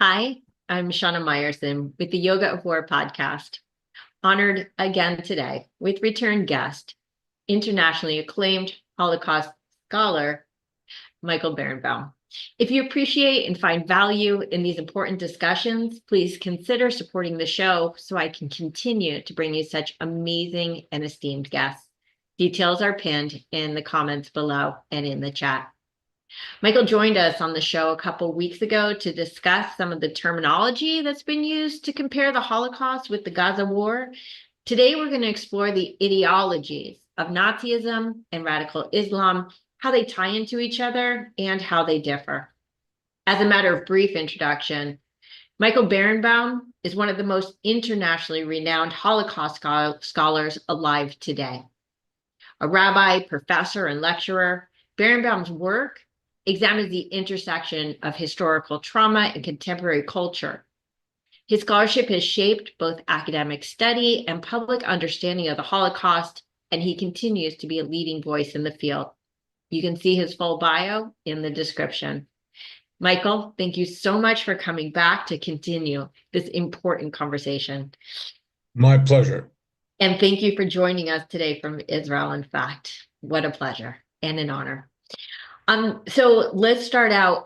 Hi, I'm Shana Meyerson with the Yoga of War podcast. Honored again today with return guest, internationally acclaimed Holocaust scholar, Michael Berenbaum. If you appreciate and find value in these important discussions, please consider supporting the show so I can continue to bring you such amazing and esteemed guests. Details are pinned in the comments below and in the chat. Michael joined us on the show a couple weeks ago to discuss some of the terminology that's been used to compare the Holocaust with the Gaza War. Today, we're going to explore the ideologies of Nazism and radical Islam, how they tie into each other, and how they differ. As a matter of brief introduction, Michael Berenbaum is one of the most internationally renowned Holocaust scholars alive today. A rabbi, professor, and lecturer, Berenbaum's work examines the intersection of historical trauma and contemporary culture. His scholarship has shaped both academic study and public understanding of the Holocaust, and he continues to be a leading voice in the field. You can see his full bio in the description. Michael, thank you so much for coming back to continue this important conversation. My pleasure. And thank you for joining us today from Israel, in fact. What a pleasure and an honor. So let's start out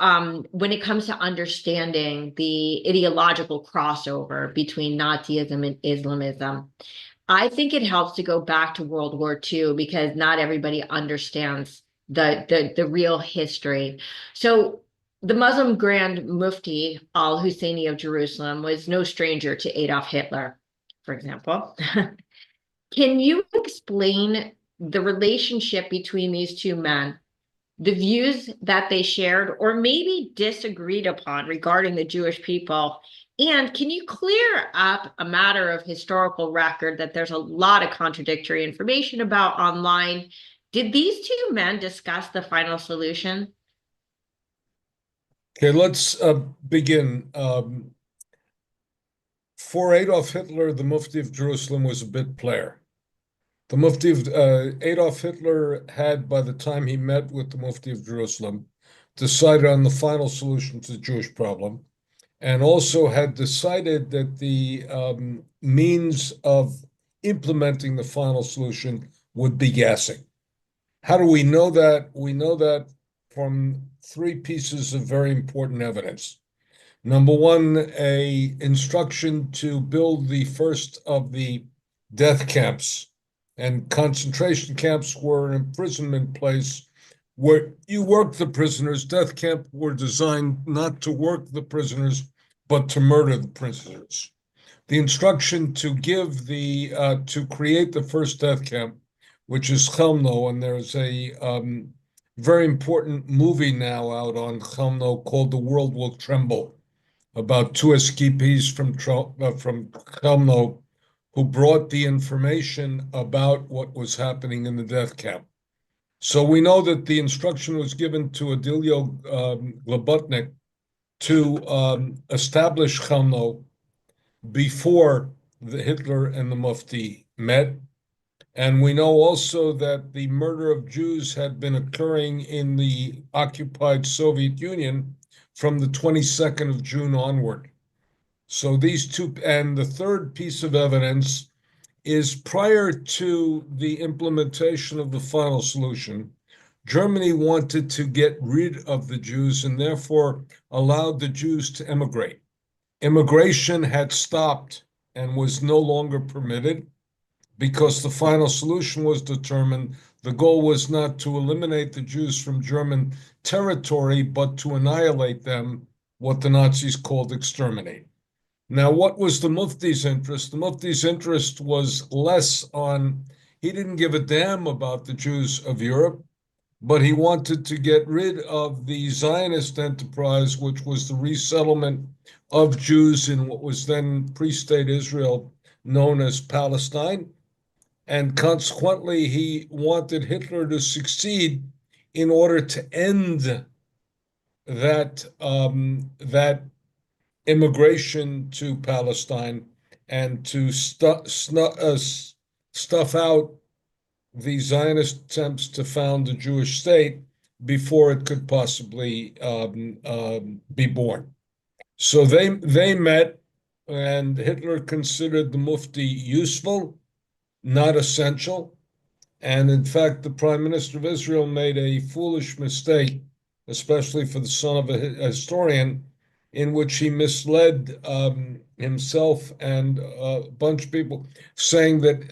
when it comes to understanding the ideological crossover between Nazism and Islamism. I think it helps to go back to World War II because not everybody understands the real history. So the Muslim Grand Mufti al-Husseini of Jerusalem was no stranger to Adolf Hitler, for example. Can you explain the relationship between these two men, the views that they shared or maybe disagreed upon regarding the Jewish people? And can you clear up a matter of historical record that there's a lot of contradictory information about online? Did these two men discuss the final solution? Okay, let's begin. For Adolf Hitler, the Mufti of Jerusalem was a bit player. The Mufti of Adolf Hitler had, by the time he met with the Mufti of Jerusalem, decided on the final solution to the Jewish problem, and also had decided that the means of implementing the final solution would be gassing. How do we know that? We know that from three pieces of very important evidence. Number one, a instruction to build the first of the death camps, and concentration camps were an imprisonment place where you work the prisoners. Death camps were designed not to work the prisoners, but to murder the prisoners. The instruction to to create the first death camp, which is Chelmno, and there's a very important movie now out on Chelmno called The World Will Tremble, about two escapees from Chelmno who brought the information about what was happening in the death camp. So we know that the instruction was given to Adilio Glabutnik to establish Chelmno before the Hitler and the Mufti met. And we know also that the murder of Jews had been occurring in the occupied Soviet Union from the 22nd of June onward. So these two, and the third piece of evidence is prior to the implementation of the final solution, Germany wanted to get rid of the Jews and therefore allowed the Jews to emigrate. Immigration had stopped and was no longer permitted because the final solution was determined. The goal was not to eliminate the Jews from German territory, but to annihilate them, what the Nazis called exterminate. Now, what was the Mufti's interest? The Mufti's interest was less on, he didn't give a damn about the Jews of Europe, but he wanted to get rid of the Zionist enterprise, which was the resettlement of Jews in what was then pre-state Israel, known as Palestine. And consequently, he wanted Hitler to succeed in order to end that immigration to Palestine and to stuff out the Zionist attempts to found a Jewish state before it could possibly be born. So they met, and Hitler considered the Mufti useful, not essential. And in fact, the Prime Minister of Israel made a foolish mistake, especially for the son of a historian, in which he misled himself and a bunch of people, saying that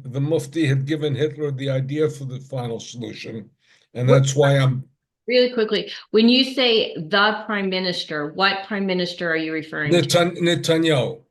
the Mufti had given Hitler the idea for the final solution. And What, that's why I'm really quickly, when you say the prime minister, what prime minister are you referring to? Netanyahu. Okay.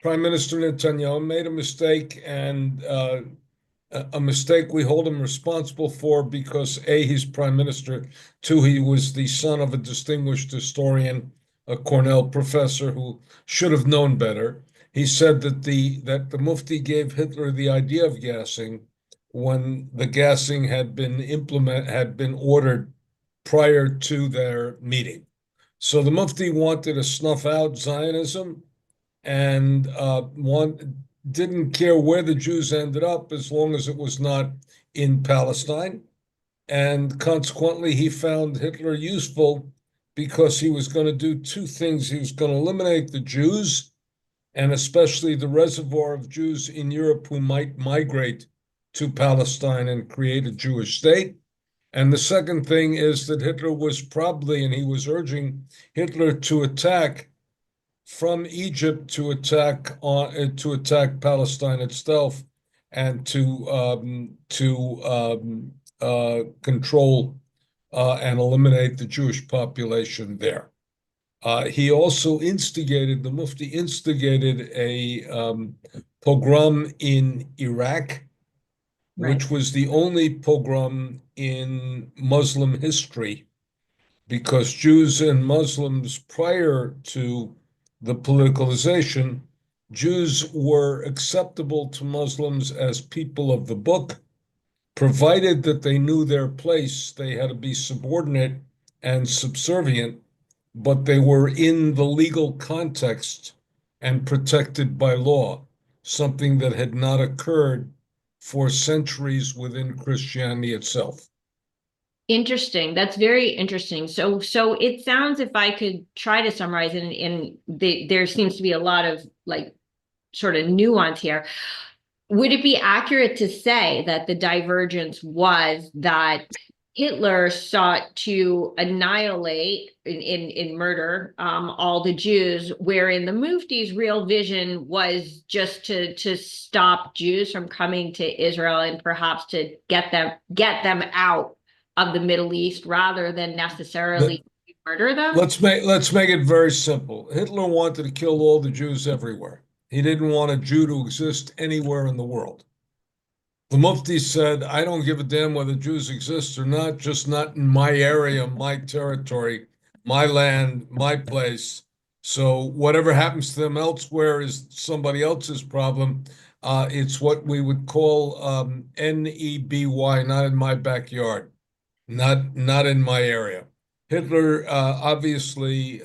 Prime Minister Netanyahu made a mistake, and a mistake we hold him responsible for because A, he's prime minister, two, he was the son of a distinguished historian, a Cornell professor who should have known better. He said that the Mufti gave Hitler the idea of gassing when the gassing had been ordered prior to their meeting. So the Mufti wanted to snuff out Zionism and didn't care where the Jews ended up as long as it was not in Palestine. And consequently, he found Hitler useful because he was going to do two things. He was going to eliminate the Jews, and especially the reservoir of Jews in Europe who might migrate to Palestine and create a Jewish state. And the second thing is that Hitler was probably, and he was urging Hitler to attack from Egypt to attack Palestine itself and to control and eliminate the Jewish population there. He also the Mufti instigated a pogrom in Iraq, Right. which was the only pogrom in Muslim history, because Jews and Muslims prior to the politicalization, Jews were acceptable to Muslims as people of the book, provided that they knew their place. They had to be subordinate and subservient, but they were in the legal context and protected by law, something that had not occurred for centuries within Christianity itself. Interesting. That's very interesting. So it sounds, if I could try to summarize it, there seems to be a lot of like sort of nuance here. Would it be accurate to say that the divergence was that Hitler sought to annihilate in murder all the Jews, wherein the Mufti's real vision was just to stop Jews from coming to Israel and perhaps to get them out of the Middle East rather than necessarily murder them? Let's make it very simple. Hitler wanted to kill all the Jews everywhere. He didn't want a Jew to exist anywhere in the world. The Mufti said, I don't give a damn whether Jews exist or not, just not in my area, my territory, my land, my place. So whatever happens to them elsewhere is somebody else's problem. It's what we would call NEBY, not in my backyard, not in my area. Hitler, obviously,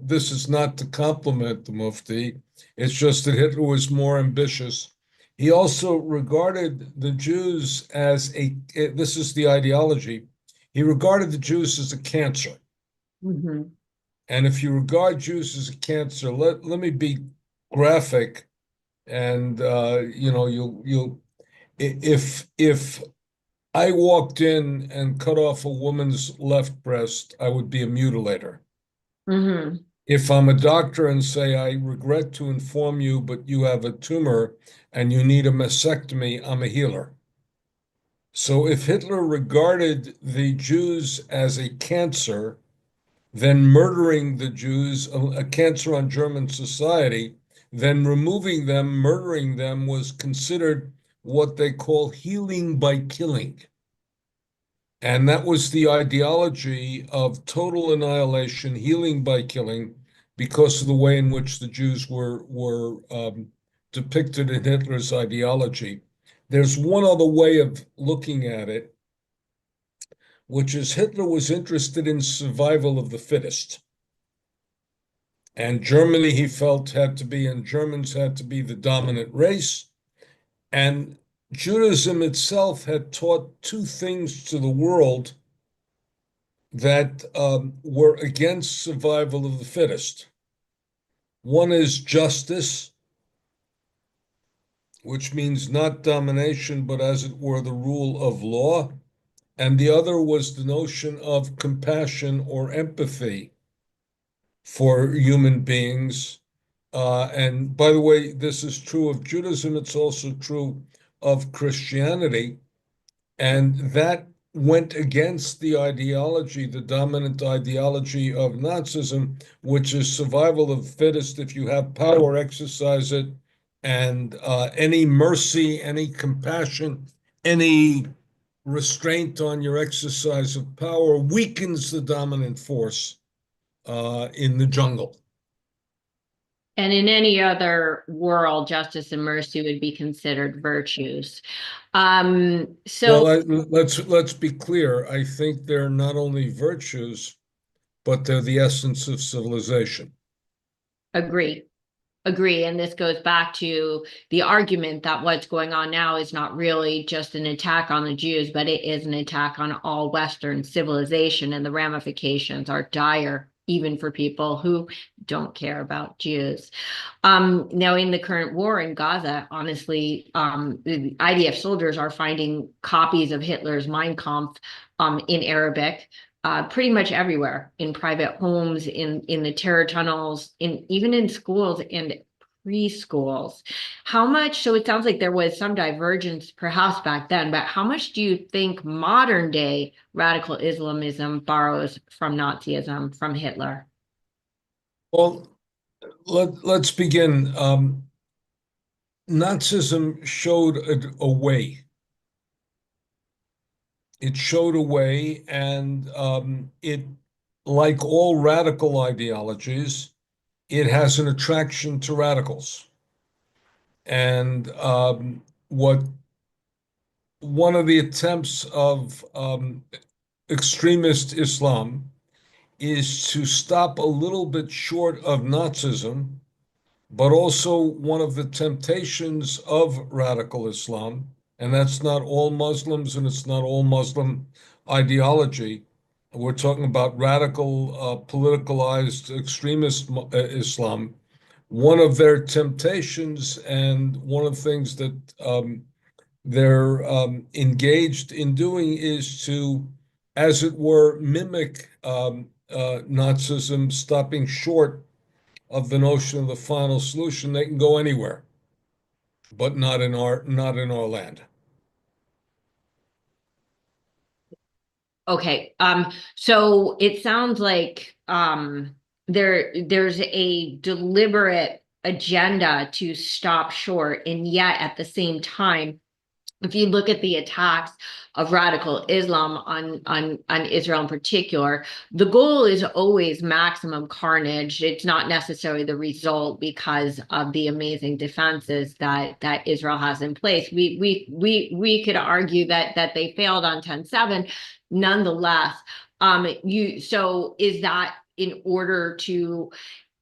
this is not to compliment the Mufti. It's just that Hitler was more ambitious. He also regarded the Jews this is the ideology, he regarded the Jews as a cancer. Mm-hmm. And if you regard Jews as a cancer, let me be graphic, and if I walked in and cut off a woman's left breast, I would be a mutilator. Mm-hmm. If I'm a doctor and say, I regret to inform you, but you have a tumor and you need a mastectomy, I'm a healer. So if Hitler regarded the Jews as a cancer, then murdering the Jews, a cancer on German society, then removing them, murdering them was considered what they call healing by killing. And that was the ideology of total annihilation, healing by killing, because of the way in which the Jews were depicted in Hitler's ideology. There's one other way of looking at it, which is Hitler was interested in survival of the fittest. And Germany, he felt, and Germans had to be the dominant race. And Judaism itself had taught two things to the world that were against survival of the fittest. One is justice, which means not domination, but as it were, the rule of law. And the other was the notion of compassion or empathy for human beings. And by the way, this is true of Judaism, it's also true of Christianity. And that went against the ideology, the dominant ideology of Nazism, which is survival of the fittest. If you have power, exercise it. And any mercy, any compassion, any restraint on your exercise of power weakens the dominant force in the jungle. And in any other world, justice and mercy would be considered virtues. Well, let's be clear. I think they're not only virtues, but they're the essence of civilization. Agree. And this goes back to the argument that what's going on now is not really just an attack on the Jews, but it is an attack on all Western civilization, and the ramifications are dire, even for people who don't care about Jews. Now, in the current war in Gaza, honestly, the IDF soldiers are finding copies of Hitler's Mein Kampf in Arabic. Pretty much everywhere, in private homes, in the terror tunnels, even in schools and preschools. How much, so it sounds like there was some divergence perhaps back then, but how much do you think modern day radical Islamism borrows from Nazism, from Hitler? Well, let's begin. Nazism showed a way. It showed a way, and it, like all radical ideologies, it has an attraction to radicals. And what one of the attempts of extremist Islam is to stop a little bit short of Nazism, but also one of the temptations of radical Islam, and that's not all Muslims and it's not all Muslim ideology. We're talking about radical, politicalized extremist Islam. One of their temptations and one of the things that they're engaged in doing is to, as it were, mimic Nazism, stopping short of the notion of the final solution. They can go anywhere, but not in our land. Okay. So it sounds like there's a deliberate agenda to stop short, and yet at the same time, if you look at the attacks of radical Islam on Israel in particular, the goal is always maximum carnage. It's not necessarily the result because of the amazing defenses that Israel has in place. We could argue that they failed on 10/7. Nonetheless, so is that in order to,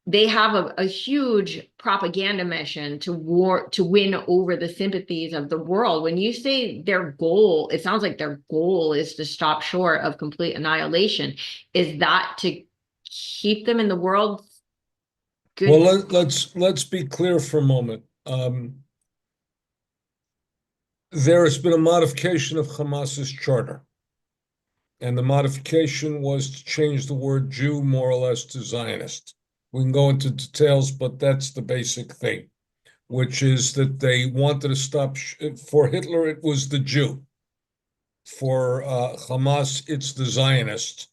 they have a huge propaganda mission to win over the sympathies of the world. When you say their goal, it sounds like their goal is to stop short of complete annihilation. Is that to keep them in the world good? Well, let's be clear for a moment. There has been a modification of Hamas's charter, and the modification was to change the word Jew more or less to Zionist. We can go into details, but that's the basic thing, which is that they wanted to stop. For Hitler, it was the Jew. For Hamas, it's the Zionist.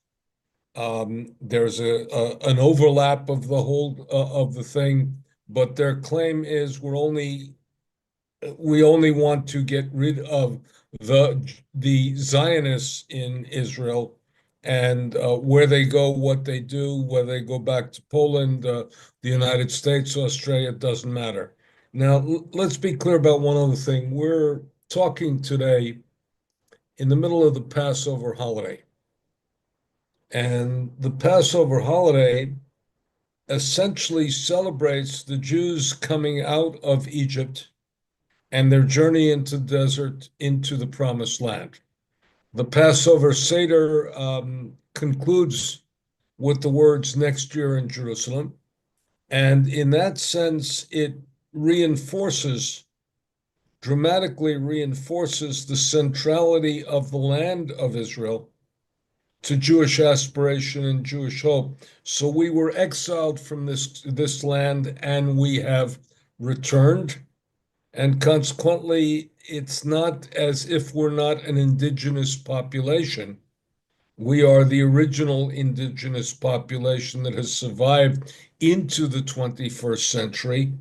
There's an overlap of the whole of the thing, but their claim is we only want to get rid of the Zionists in Israel, and where they go, what they do, whether they go back to Poland, the United States, Australia, it doesn't matter. Now, let's be clear about one other thing. We're talking today in the middle of the Passover holiday. And the Passover holiday essentially celebrates the Jews coming out of Egypt and their journey into the desert into the promised land. The Passover Seder concludes with the words next year in Jerusalem. And in that sense, it reinforces, dramatically reinforces the centrality of the land of Israel to Jewish aspiration and Jewish hope. So we were exiled from this land and we have returned. And consequently, it's not as if we're not an indigenous population. We are the original indigenous population that has survived into the 21st century,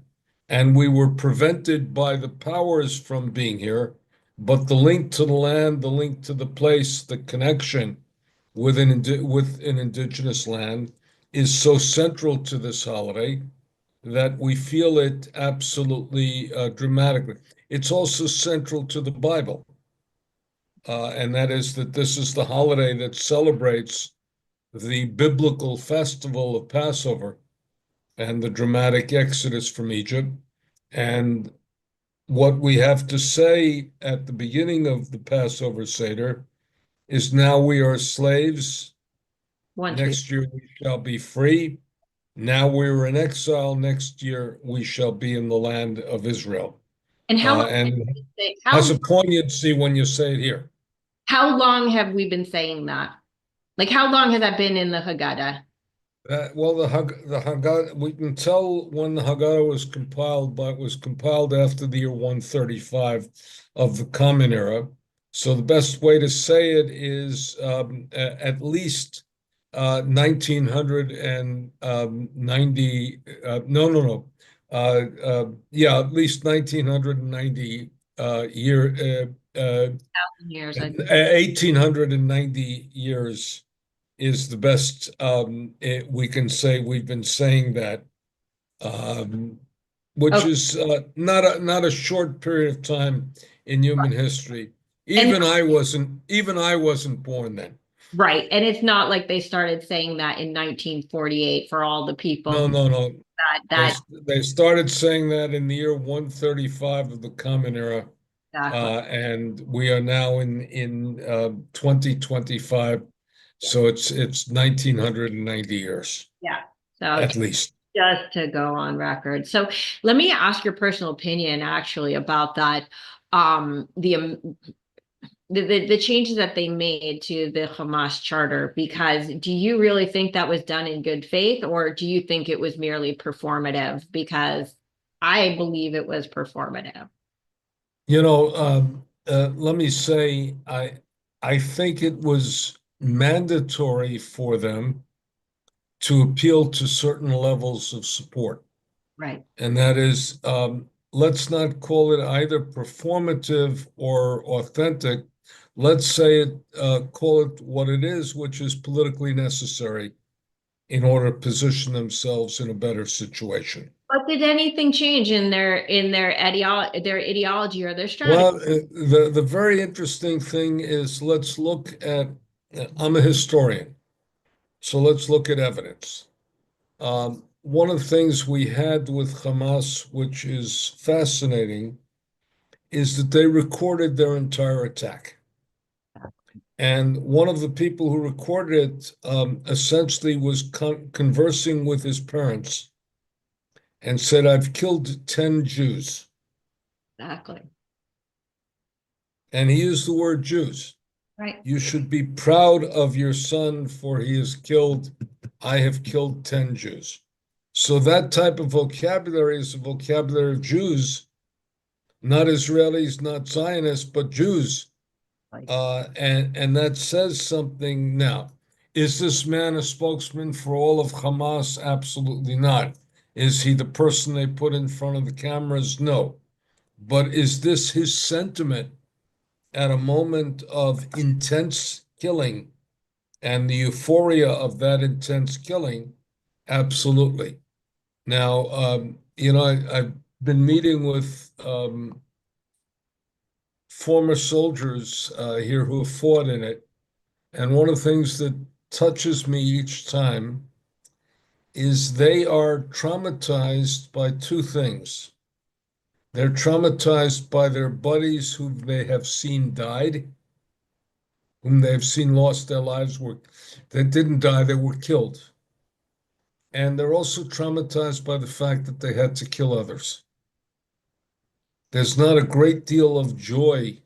and we were prevented by the powers from being here. But the link to the land, the link to the place, the connection with an indigenous land is so central to this holiday that we feel it absolutely dramatically. It's also central to the Bible, and that is that this is the holiday that celebrates the biblical festival of Passover and the dramatic exodus from Egypt. And what we have to say at the beginning of the Passover Seder is now we are slaves. Once we Next year we shall be free. Now we're in exile. Next year we shall be in the land of Israel. and how long And has how a poignancy when you say it here. how long have we been saying that? Like how long has that been in the Haggadah? Well, the Haggadah, we can tell when the Haggadah was compiled, but it was compiled after the year 135 of the Common Era. So the best way to say it is at least 1990. Yeah, at least 1990 Years, I 1890 years is the best we can say. We've been saying that, um, which okay. is not a short period of time in human history. And Even I wasn't born then. right. And it's not like they started saying that in 1948 for all the people No, who no, no. They that they started saying that in the year 135 of the Common Era, exactly. and we are now in 2025. So it's 1990 years Yeah. So at least. just to go on record. So let me ask your personal opinion actually about that. The changes that they made to the Hamas charter, because do you really think that was done in good faith, or do you think it was merely performative? Because I believe it was performative. Let me say, I think it was mandatory for them to appeal to certain levels of support. Right. And that is, let's not call it either performative or authentic. Let's say it, call it what it is, which is politically necessary in order to position themselves in a better situation. But did anything change in their ideology or their strategy? Well, the very interesting thing is let's look at, I'm a historian, so let's look at evidence. One of the things we had with Hamas, which is fascinating, is that they recorded their entire attack. And one of the people who recorded it essentially was conversing with his parents and said, I've killed 10 Jews. Exactly. And he used the word Jews. Right. You should be proud of your son, for he has killed, I have killed 10 Jews. So that type of vocabulary is the vocabulary of Jews, not Israelis, not Zionists, but Jews. Right. And that says something now. Is this man a spokesman for all of Hamas? Absolutely not. Is he the person they put in front of the cameras? No. But is this his sentiment at a moment of intense killing and the euphoria of that intense killing? Absolutely. Now, I've been meeting with former soldiers here who have fought in it. And one of the things that touches me each time is they are traumatized by two things. They're traumatized by their buddies who they have seen died, whom they have seen lost their lives, that didn't die, they were killed. And they're also traumatized by the fact that they had to kill others. There's not a great deal of joy,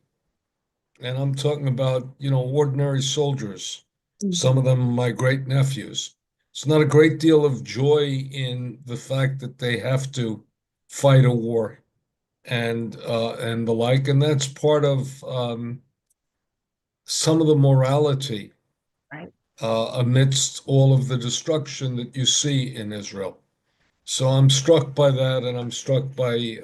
and I'm talking about, ordinary soldiers. Some of them are my great nephews. It's not a great deal of joy in the fact that they have to fight a war and the like, and that's part of some of the morality Right. amidst all of the destruction that you see in Israel. So I'm struck by that, and I'm struck by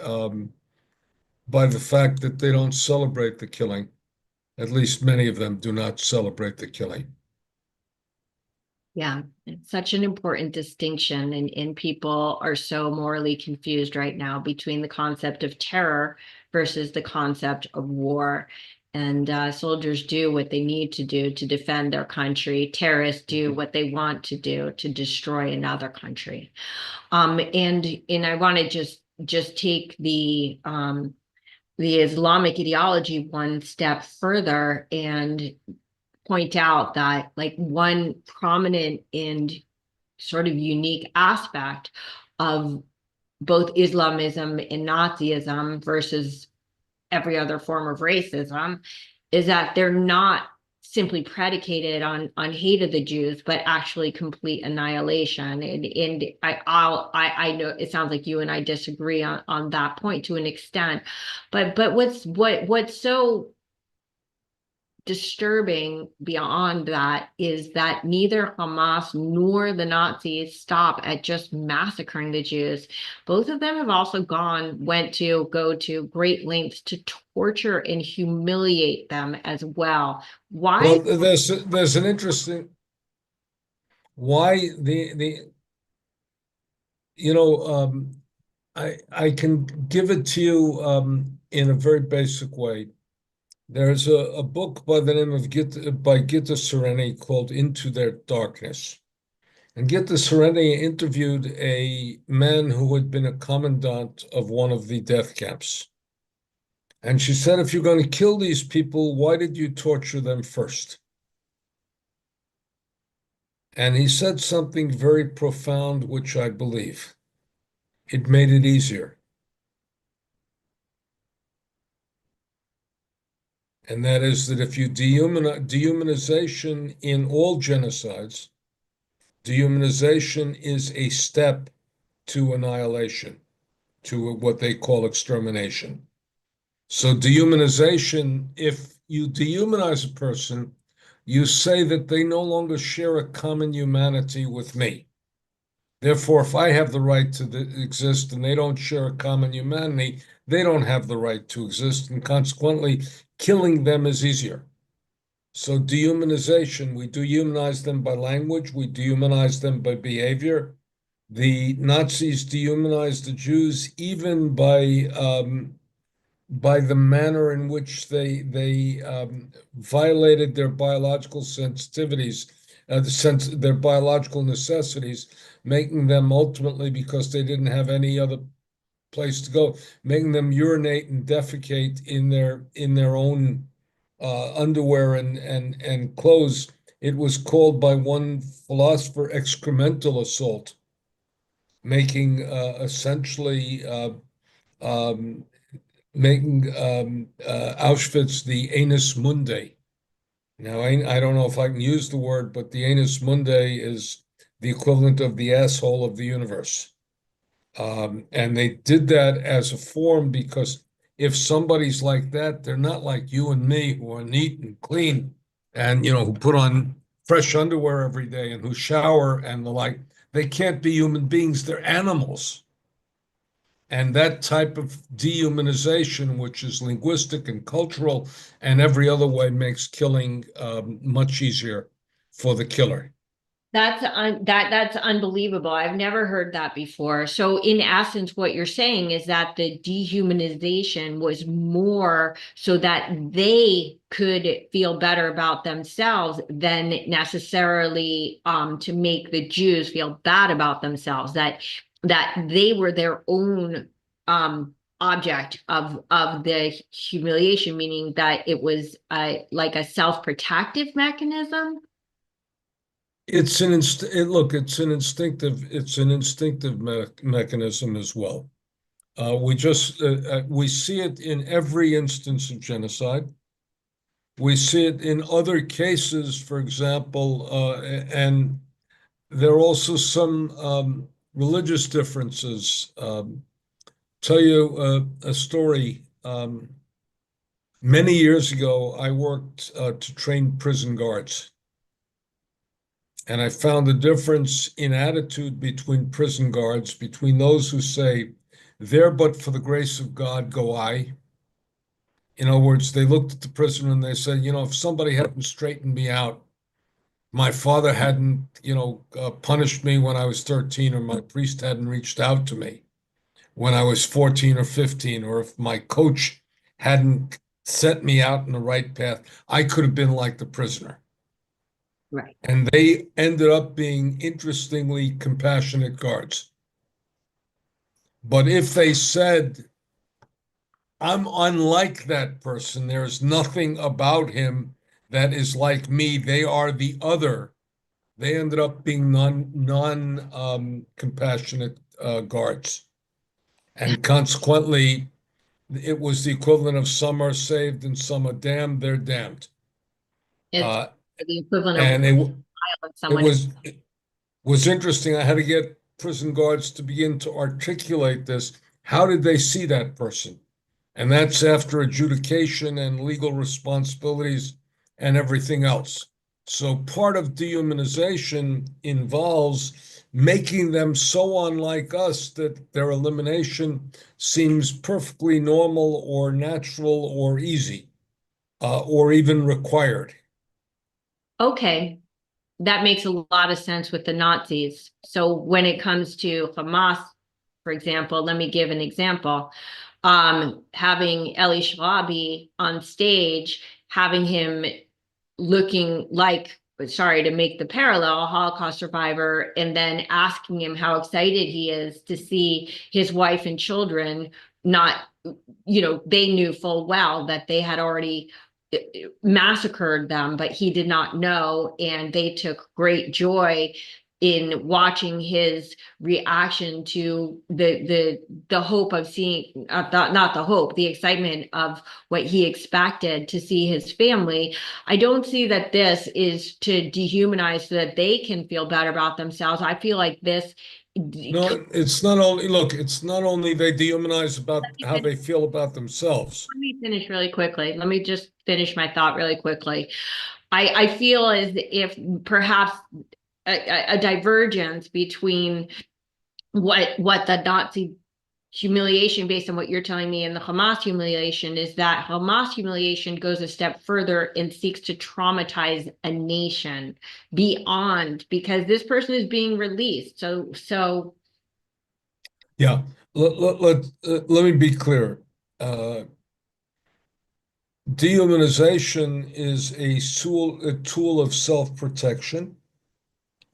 the fact that they don't celebrate the killing. At least many of them do not celebrate the killing. Yeah, it's such an important distinction, and people are so morally confused right now between the concept of terror versus the concept of war. And soldiers do what they need to do to defend their country. Terrorists do what they want to do to destroy another country. And I want to just take the Islamic ideology one step further and point out that, like, one prominent and sort of unique aspect of both Islamism and Nazism versus every other form of racism is that they're not simply predicated on hate of the Jews, but actually complete annihilation. And I know it sounds like you and I disagree on that point to an extent, but what's so disturbing beyond that is that neither Hamas nor the Nazis stop at just massacring the Jews. Both of them have also go to great lengths to torture and humiliate them as well. Why? Well, there's an interesting why the I can give it to you in a very basic way. There's a book by the name of Gitta Sereny called Into Their Darkness. And Gitta Sereny interviewed a man who had been a commandant of one of the death camps. And she said, if you're going to kill these people, why did you torture them first? And he said something very profound, which I believe. It made it easier. And that is that if you dehumanization in all genocides, dehumanization is a step to annihilation, to what they call extermination. So dehumanization, if you dehumanize a person, you say that they no longer share a common humanity with me. Therefore, if I have the right to exist and they don't share a common humanity, they don't have the right to exist, and consequently, killing them is easier. So dehumanization, we dehumanize them by language, we dehumanize them by behavior. The Nazis dehumanized the Jews even by the manner in which they violated their biological sensitivities, their biological necessities, making them ultimately, because they didn't have any other place to go, making them urinate and defecate in their own underwear and clothes. It was called by one philosopher excremental assault, making essentially um, making Auschwitz the anus mundi. Now, I don't know if I can use the word, but the anus mundi is the equivalent of the asshole of the universe. And they did that as a form because if somebody's like that, they're not like you and me who are neat and clean and, who put on fresh underwear every day and who shower and the like. They can't be human beings, they're animals. And that type of dehumanization, which is linguistic and cultural and every other way, makes killing much easier for the killer. That's unbelievable. I've never heard that before. So in essence, what you're saying is that the dehumanization was more so that they could feel better about themselves than necessarily to make the Jews feel bad about themselves, that they were their own object of the humiliation, meaning that it was like a self-protective mechanism? It's an it's an instinctive mechanism as well. We see it in every instance of genocide. We see it in other cases, for example, and there are also some religious differences. Tell you a story. Many years ago, I worked to train prison guards, and I found a difference in attitude between prison guards, between those who say, "There, but for the grace of God, go I." In other words, they looked at the prisoner and they said, if somebody hadn't straightened me out, my father hadn't, punished me when I was 13, or my priest hadn't reached out to me when I was 14 or 15, or if my coach hadn't set me out in the right path, I could have been like the prisoner. Right. And they ended up being interestingly compassionate guards. But if they said, I'm unlike that person, there's nothing about him that is like me, they are the other, they ended up being non compassionate guards. And consequently, it was the equivalent of some are saved and some are damned, they're damned. It's the equivalent of And it, it someone. was it was interesting. I had to get prison guards to begin to articulate this. How did they see that person? And that's after adjudication and legal responsibilities and everything else. So part of dehumanization involves making them so unlike us that their elimination seems perfectly normal or natural or easy, or even required. Okay, that makes a lot of sense with the Nazis. So when it comes to Hamas, for example, let me give an example. Having Eli Sharabi on stage, having him looking like, sorry to make the parallel, a Holocaust survivor, and then asking him how excited he is to see his wife and children not, they knew full well that they had already massacred them, but he did not know, and they took great joy in watching his reaction to the hope of seeing, not the hope, the excitement of what he expected to see his family. I don't see that this is to dehumanize so that they can feel better about themselves. I feel like this. No, it's not only, look, it's not only they dehumanize about how they feel about themselves. Let me finish really quickly. Let me just finish my thought really quickly. I feel as if perhaps a divergence between what the Nazi humiliation, based on what you're telling me, and the Hamas humiliation, is that Hamas humiliation goes a step further and seeks to traumatize a nation beyond, because this person is being released. So Yeah, let me be clear. Dehumanization is a tool of self-protection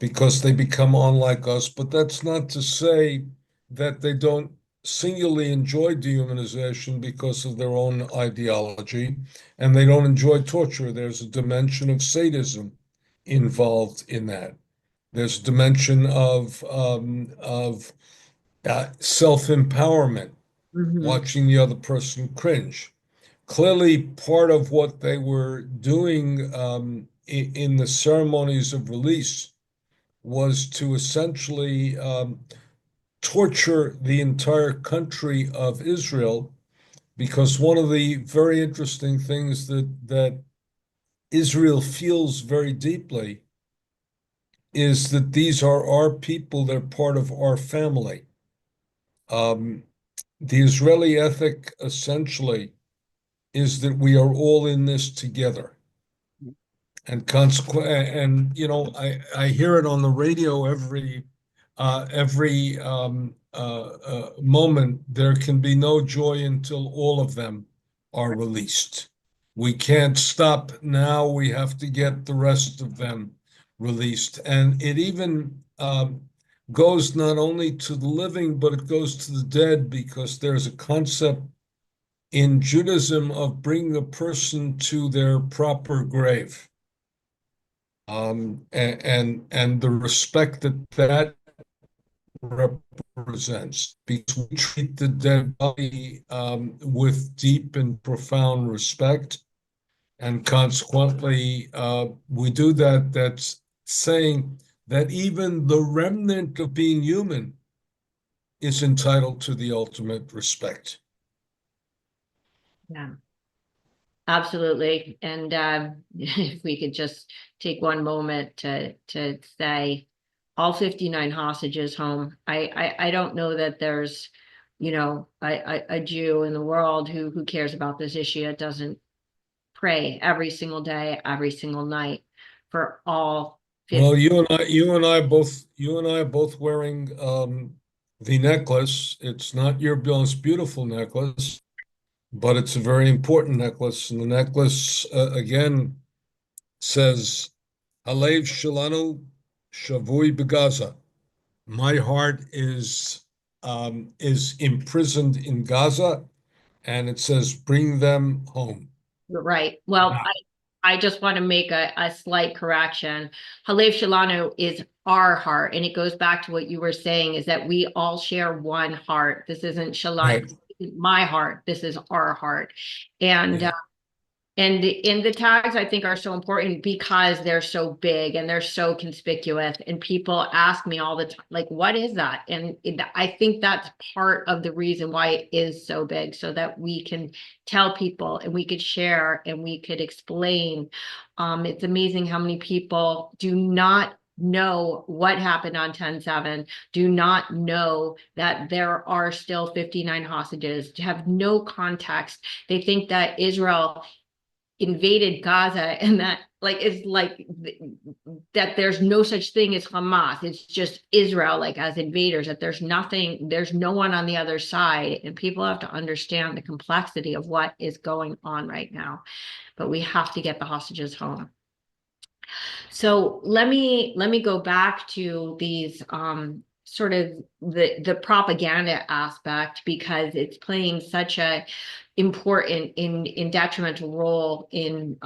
because they become unlike us, but that's not to say that they don't singularly enjoy dehumanization because of their own ideology, and they don't enjoy torture. There's a dimension of sadism involved in that. There's a dimension of self-empowerment, mhm. watching the other person cringe. Clearly, part of what they were doing in the ceremonies of release was to essentially torture the entire country of Israel, because one of the very interesting things that Israel feels very deeply is that these are our people, they're part of our family. Um, the Israeli ethic essentially is that we are all in this together. And I hear it on the radio every moment. There can be no joy until all of them are released. We can't stop now. We have to get the rest of them released. And it even goes not only to the living, but it goes to the dead, because there's a concept in Judaism of bringing a person to their proper grave. And the respect that represents, because we treat the dead body with deep and profound respect, and consequently, we do that. That's saying that even the remnant of being human is entitled to the ultimate respect. Yeah, absolutely. And if we could just take one moment to say all 59 hostages home. I don't know that there's, a Jew in the world who cares about this issue. It doesn't pray every single day, every single night for all 50. Well, you and I are both wearing the necklace. It's not your most beautiful necklace, but it's a very important necklace. And the necklace, again, says, Halev Shalanu Shavui Begaza. My heart is imprisoned in Gaza, and it says, bring them home. Right. Well, I just want to make a slight correction. Halev Shalanu is our heart. And it goes back to what you were saying, is that we all share one heart. This isn't Shalanu, Right. my heart. This is our heart. And Yeah. And the tags, I think, are so important because they're so big and they're so conspicuous. And people ask me all the time, like, what is that? And I think that's part of the reason why it is so big, so that we can tell people and we could share and we could explain. It's amazing how many people do not know what happened on 10/7, do not know that there are still 59 hostages, have no context. They think that Israel invaded Gaza and that that there's no such thing as Hamas. It's just Israel, like, as invaders, that there's no one on the other side. And people have to understand the complexity of what is going on right now. But we have to get the hostages home. So let me go back to these sort of the propaganda aspect, because it's playing such a important in detrimental role in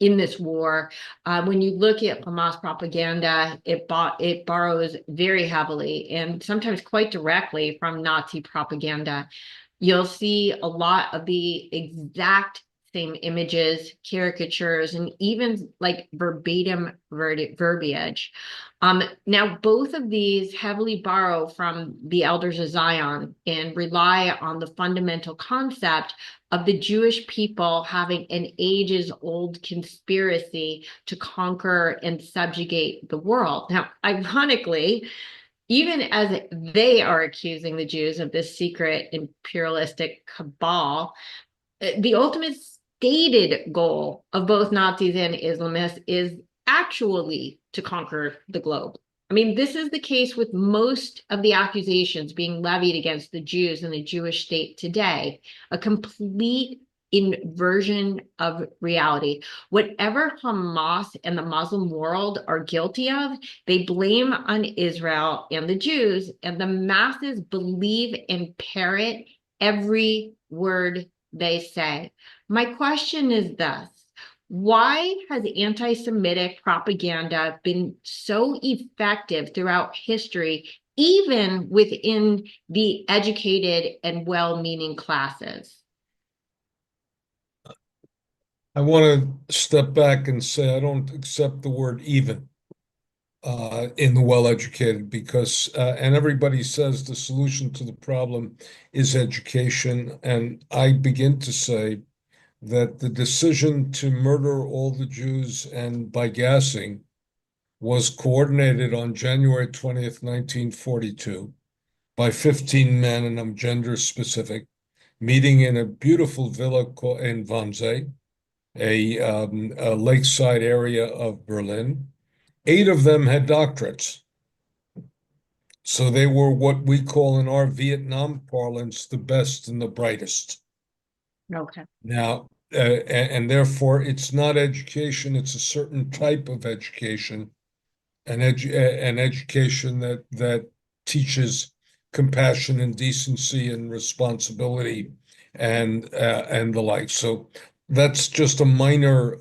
this war. When you look at Hamas propaganda, it borrows very heavily and sometimes quite directly from Nazi propaganda. You'll see a lot of the exact same images, caricatures, and even like verbatim verbiage. Now, both of these heavily borrow from the Elders of Zion and rely on the fundamental concept of the Jewish people having an ages-old conspiracy to conquer and subjugate the world. Now, ironically, even as they are accusing the Jews of this secret imperialistic cabal, the ultimate stated goal of both Nazis and Islamists is actually to conquer the globe. I mean, this is the case with most of the accusations being levied against the Jews and the Jewish state today, a complete inversion of reality. Whatever Hamas and the Muslim world are guilty of, they blame on Israel and the Jews, and the masses believe and parrot every word they say. My question is this: why has anti-Semitic propaganda been so effective throughout history, even within the educated and well-meaning classes? I want to step back and say I don't accept the word even in the well-educated, because and everybody says the solution to the problem is education, and I begin to say that the decision to murder all the Jews and by gassing was coordinated on January 20th, 1942, by 15 men, and I'm gender specific, meeting in a beautiful villa in Wannsee, a lakeside area of Berlin. 8 of them had doctorates. So they were what we call in our Vietnam parlance the best and the brightest. Okay. Now, and therefore, it's not education, it's a certain type of education an education that teaches compassion and decency and responsibility and the like. So that's just a minor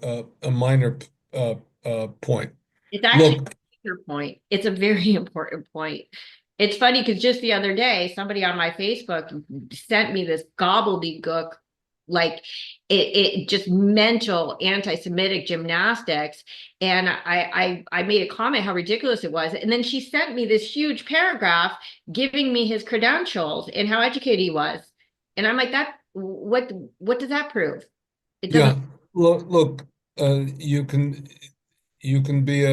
point. It's actually Look, your point. It's a very important point. It's funny because just the other day, somebody on my Facebook sent me this gobbledygook, like it just mental anti-Semitic gymnastics. And I made a comment how ridiculous it was. And then she sent me this huge paragraph giving me his credentials and how educated he was. And I'm like, that what does that prove? It yeah, doesn't. look, you can be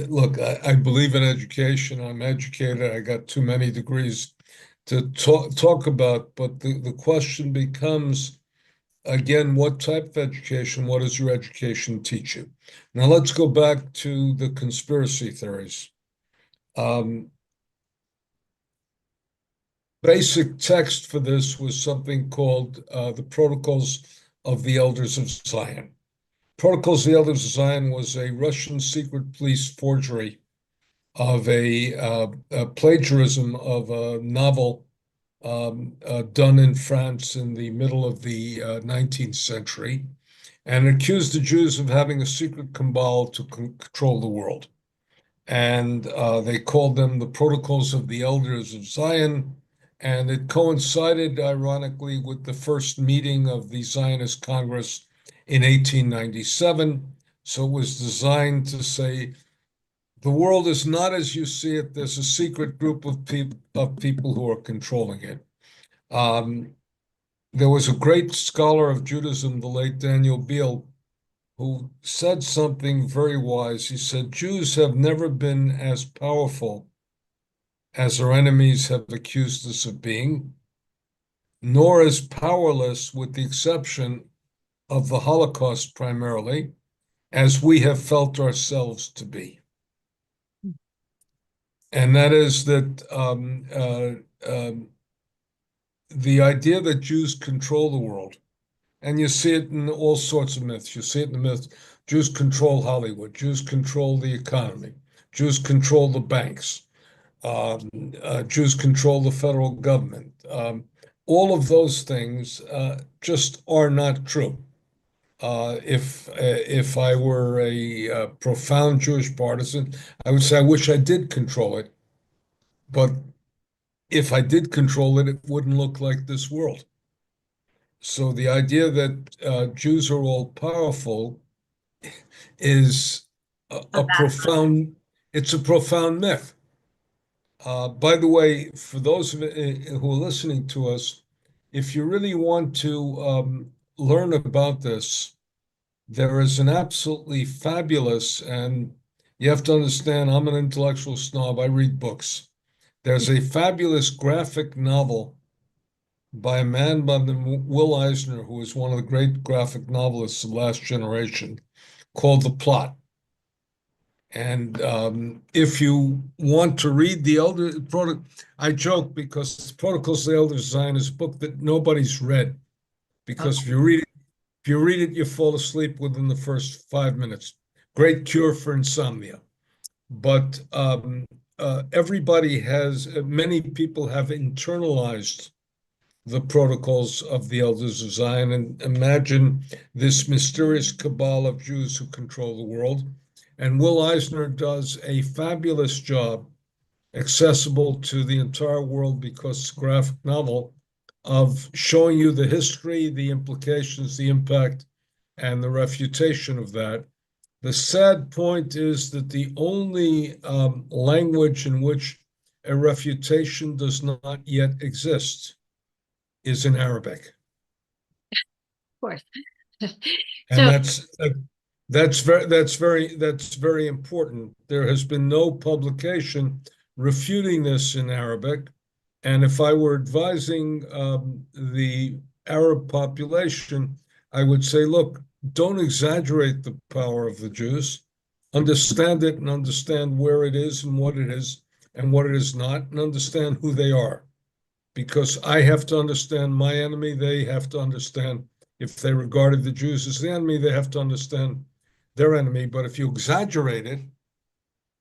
look, I believe in education. I'm educated. I got too many degrees to talk about, but the question becomes, again, what type of education? What does your education teach you? Now let's go back to the conspiracy theories. Um, Basic text for this was something called the Protocols of the Elders of Zion. Protocols of the Elders of Zion was a Russian secret police forgery of a plagiarism of a novel done in France in the middle of the 19th century, and accused the Jews of having a secret cabal to control the world. And they called them the Protocols of the Elders of Zion. And it coincided, ironically, with the first meeting of the Zionist Congress in 1897. So it was designed to say, the world is not as you see it. There's a secret group of people who are controlling it. Um, there was a great scholar of Judaism, the late Daniel Beale, who said something very wise. He said, Jews have never been as powerful as our enemies have accused us of being, nor as powerless, with the exception of the Holocaust primarily, as we have felt ourselves to be. And that is that the idea that Jews control the world, and you see it in all sorts of myths. You see it in the myths. Jews control Hollywood. Jews control the economy. Jews control the banks. Jews control the federal government. All of those things just are not true. If I were a profound Jewish partisan, I would say I wish I did control it, but if I did control it, it wouldn't look like this world. So the idea that Jews are all powerful is a profound, it's a profound myth. By the way, for those who are listening to us, if you really want to learn about this, there is an absolutely fabulous, and you have to understand, I'm an intellectual snob. I read books. There's a fabulous graphic novel by a man by the name Will Eisner, who is one of the great graphic novelists of the last generation, called The Plot. And if you want to read the Elder Protocol, I joke because Protocols of the Elder Zion is a book that nobody's read. Because if you read it, you fall asleep within the first 5 minutes. Great cure for insomnia. But many people have internalized the protocols of the elders of Zion and imagine this mysterious cabal of Jews who control the world. And Will Eisner does a fabulous job, accessible to the entire world because it's a graphic novel, of showing you the history, the implications, the impact, and the refutation of that. The sad point is that the only language in which a refutation does not yet exist is in Arabic. Of course. And So that's very important. There has been no publication refuting this in Arabic. And if I were advising the Arab population, I would say, look, don't exaggerate the power of the Jews. Understand it and understand where it is and what it is and what it is not, and understand who they are. Because I have to understand my enemy, they have to understand. If they regarded the Jews as the enemy, they have to understand their enemy. But if you exaggerate it,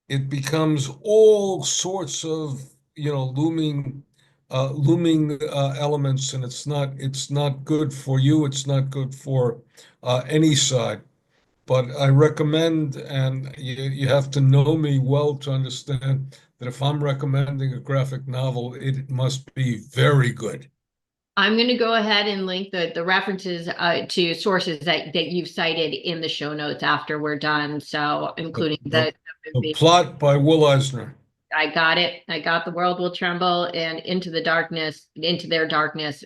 it becomes all sorts of, looming elements, and it's not good for you. It's not good for any side. But I recommend, and you have to know me well to understand that if I'm recommending a graphic novel, it must be very good. I'm going to go ahead and link the references to sources that you've cited in the show notes after we're done. So The, including the, the Plot by Will Eisner. I got it. I got The World Will Tremble and Into the Darkness, Into Their Darkness.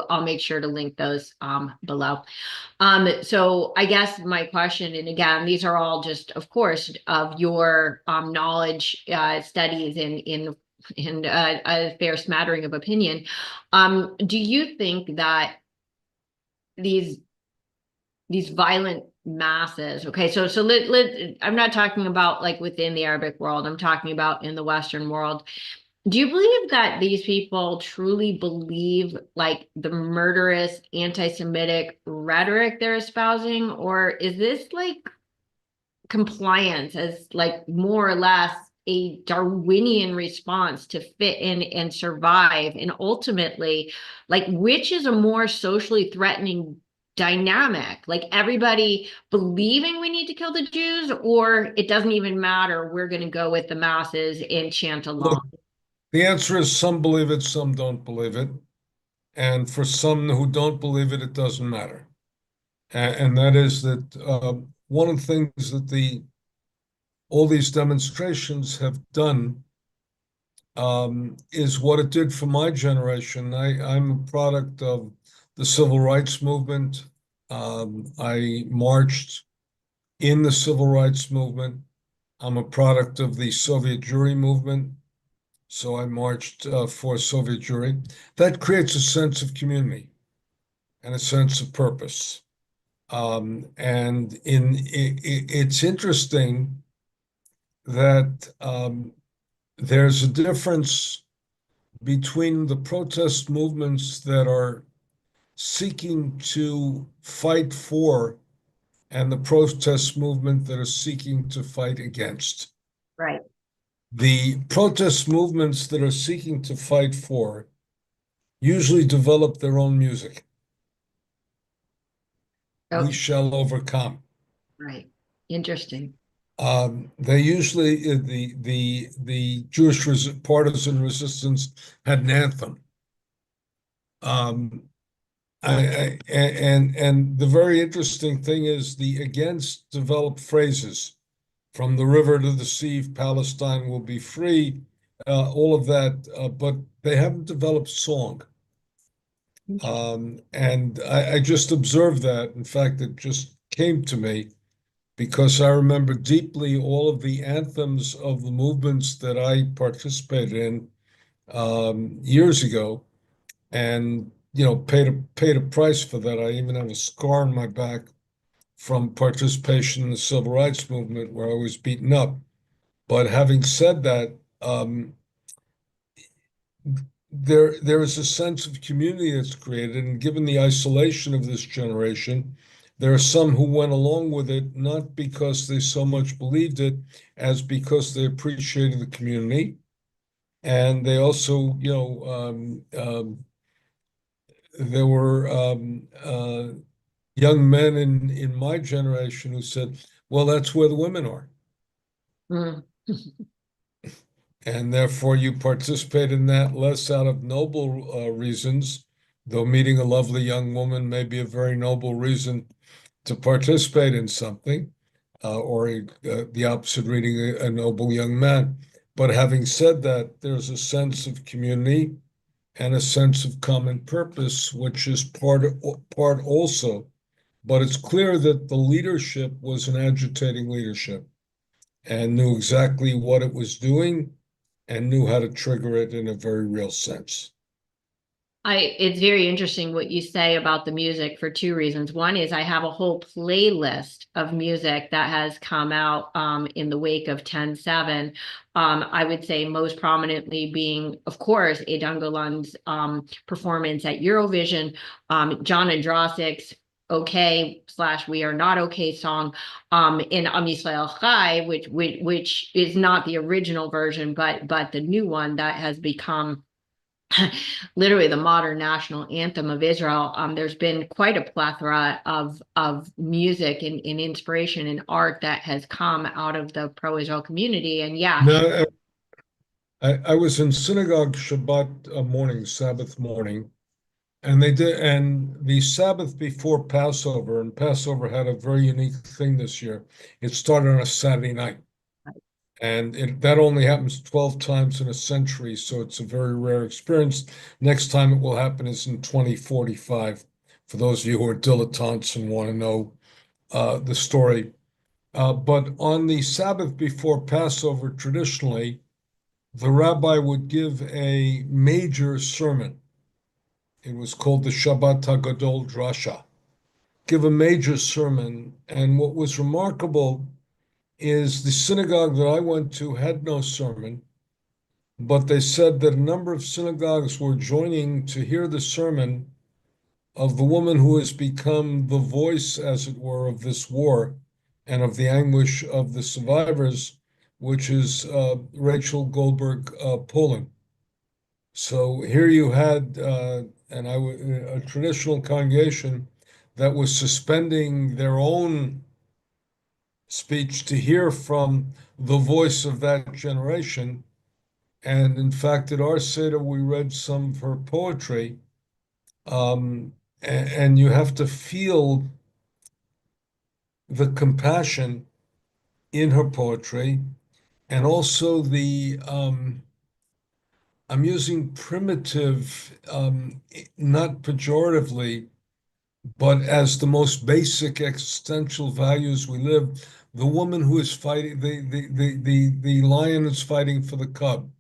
I'll make sure to link those below. So I guess my question, and again, these are all just, of course, of your knowledge, studies in a fair smattering of opinion. Do you think that these violent masses, okay, so I'm not talking about like within the Arabic world, I'm talking about in the Western world. Do you believe that these people truly believe like the murderous anti-Semitic rhetoric they're espousing, or is this like compliance as like more or less a Darwinian response to fit in and survive? And ultimately, like, which is a more socially threatening dynamic? Like everybody believing we need to kill the Jews, or it doesn't even matter, we're going to go with the masses and chant along? Look, the answer is some believe it, some don't believe it. And for some who don't believe it, it doesn't matter. And that is that one of the things that all these demonstrations have done is what it did for my generation. I'm a product of the civil rights movement. I marched in the civil rights movement. I'm a product of the Soviet Jewry movement. So I marched for Soviet Jewry. That creates a sense of community and a sense of purpose. And it's interesting that there's a difference between the protest movements that are seeking to fight for and the protest movement that are seeking to fight against. Right. The protest movements that are seeking to fight for usually develop their own music. We Okay. shall overcome. Right. Interesting. They usually the Jewish partisan resistance had an anthem. Um, and the very interesting thing is the against developed phrases from the river to the sea, Palestine will be free, all of that, but they haven't developed song. And I just observed that. In fact, it just came to me because I remember deeply all of the anthems of the movements that I participated in years ago, and paid a price for that. I even have a scar on my back from participation in the civil rights movement where I was beaten up. But having said that, there is a sense of community that's created, and given the isolation of this generation, there are some who went along with it not because they so much believed it as because they appreciated the community, and they also, there were young men in my generation who said, "Well, that's where the women are." Mm. And therefore you participate in that less out of noble reasons, though meeting a lovely young woman may be a very noble reason to participate in something, or the opposite, reading a noble young man. But having said that, there's a sense of community and a sense of common purpose, which is part also. But it's clear that the leadership was an agitating leadership and knew exactly what it was doing and knew how to trigger it in a very real sense. It's very interesting what you say about the music for two reasons. One is I have a whole playlist of music that has come out in the wake of 10/7. I would say most prominently being, of course, Edan Golan's performance at Eurovision, John Andrasik's okay / we are not okay song in Am Yisrael Chai, which is not the original version, but the new one that has become literally the modern national anthem of Israel. There's been quite a plethora of music and inspiration and art that has come out of the pro-Israel community. And yeah, Now, I was in synagogue Shabbat morning, Sabbath morning, and the Sabbath before Passover, and Passover had a very unique thing this year. It started on a Saturday night. And that only happens 12 times in a century, so it's a very rare experience. Next time it will happen is in 2045, for those of you who are dilettantes and want to know the story. But on the Sabbath before Passover, traditionally, the rabbi would give a major sermon. It was called the Shabbat HaGadol Drasha. Give a major sermon. And what was remarkable is the synagogue that I went to had no sermon, but they said that a number of synagogues were joining to hear the sermon of the woman who has become the voice, as it were, of this war and of the anguish of the survivors, which is Rachel Goldberg Poland. So here you had a traditional congregation that was suspending their own speech to hear from the voice of that generation. And in fact, at our Seder, we read some of her poetry. And you have to feel the compassion in her poetry and also I'm using primitive, not pejoratively, but as the most basic existential values we live. The woman who is fighting, the lion is fighting for the cub,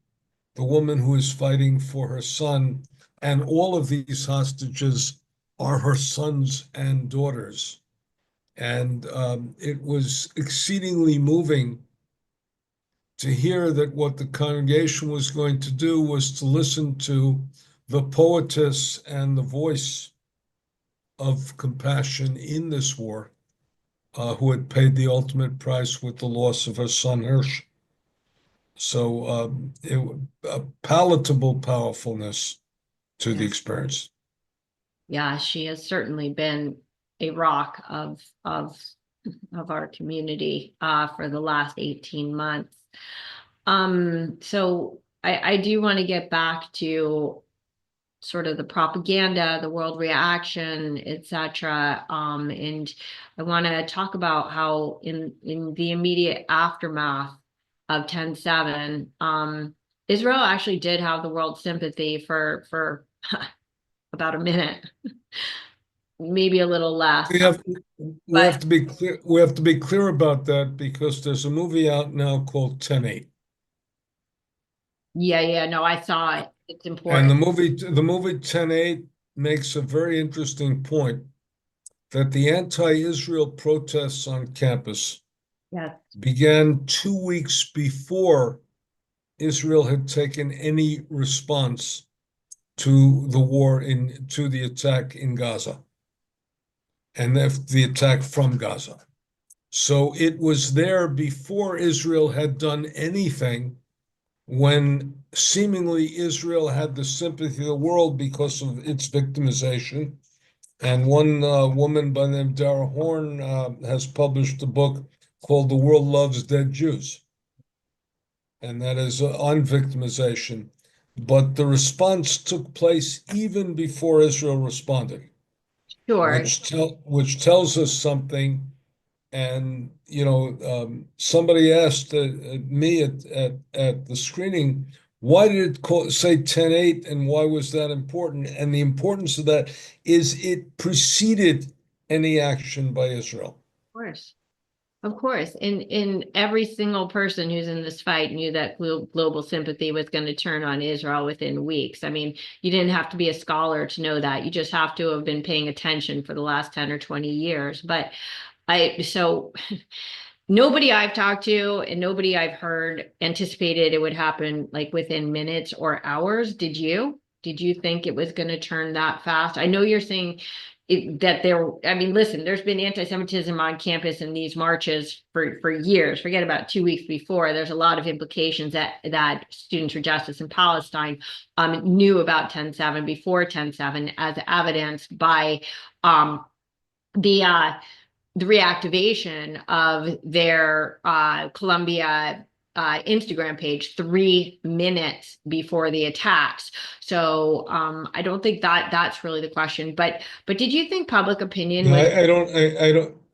the woman who is fighting for her son, and all of these hostages are her sons and daughters. And it was exceedingly moving to hear that what the congregation was going to do was to listen to the poetess and the voice of compassion in this war, who had paid the ultimate price with the loss of her son Hirsch. So a palatable powerfulness to the experience. Yeah, she has certainly been a rock of our community for the last 18 months. So I do want to get back to sort of the propaganda, the world reaction, etc. And I want to talk about how in the immediate aftermath of 10/7, Israel actually did have the world's sympathy for about a minute, maybe a little less. We have to be clear. We have to be clear about that because there's a movie out now called 10/8. Yeah, no, I saw it. It's And important. the movie 10/8 makes a very interesting point that the anti-Israel protests on campus Yes, began 2 weeks before Israel had taken any response to the attack in Gaza and the attack from Gaza. So it was there before Israel had done anything, when seemingly Israel had the sympathy of the world because of its victimization. And one woman by the name of Dara Horn has published a book called The World Loves Dead Jews. And that is on victimization. But the response took place even before Israel responded, sure. which tells us something. And somebody asked me at the screening, why did it say 10/8 and why was that important? And the importance of that is it preceded any action by Israel. Of course. And every single person who's in this fight knew that global sympathy was going to turn on Israel within weeks. I mean, you didn't have to be a scholar to know that. You just have to have been paying attention for the last 10 or 20 years. But so nobody I've talked to and nobody I've heard anticipated it would happen like within minutes or hours. Did you? Did you think it was going to turn that fast? I know you're saying that there, I mean, listen, there's been anti-Semitism on campus in these marches for years. Forget about 2 weeks before. There's a lot of implications that Students for Justice in Palestine knew about 10/7 before 10/7, as evidenced by the reactivation of their Columbia Instagram page 3 minutes before the attacks. So I don't think that that's really the question. But did you think public opinion Yeah, was?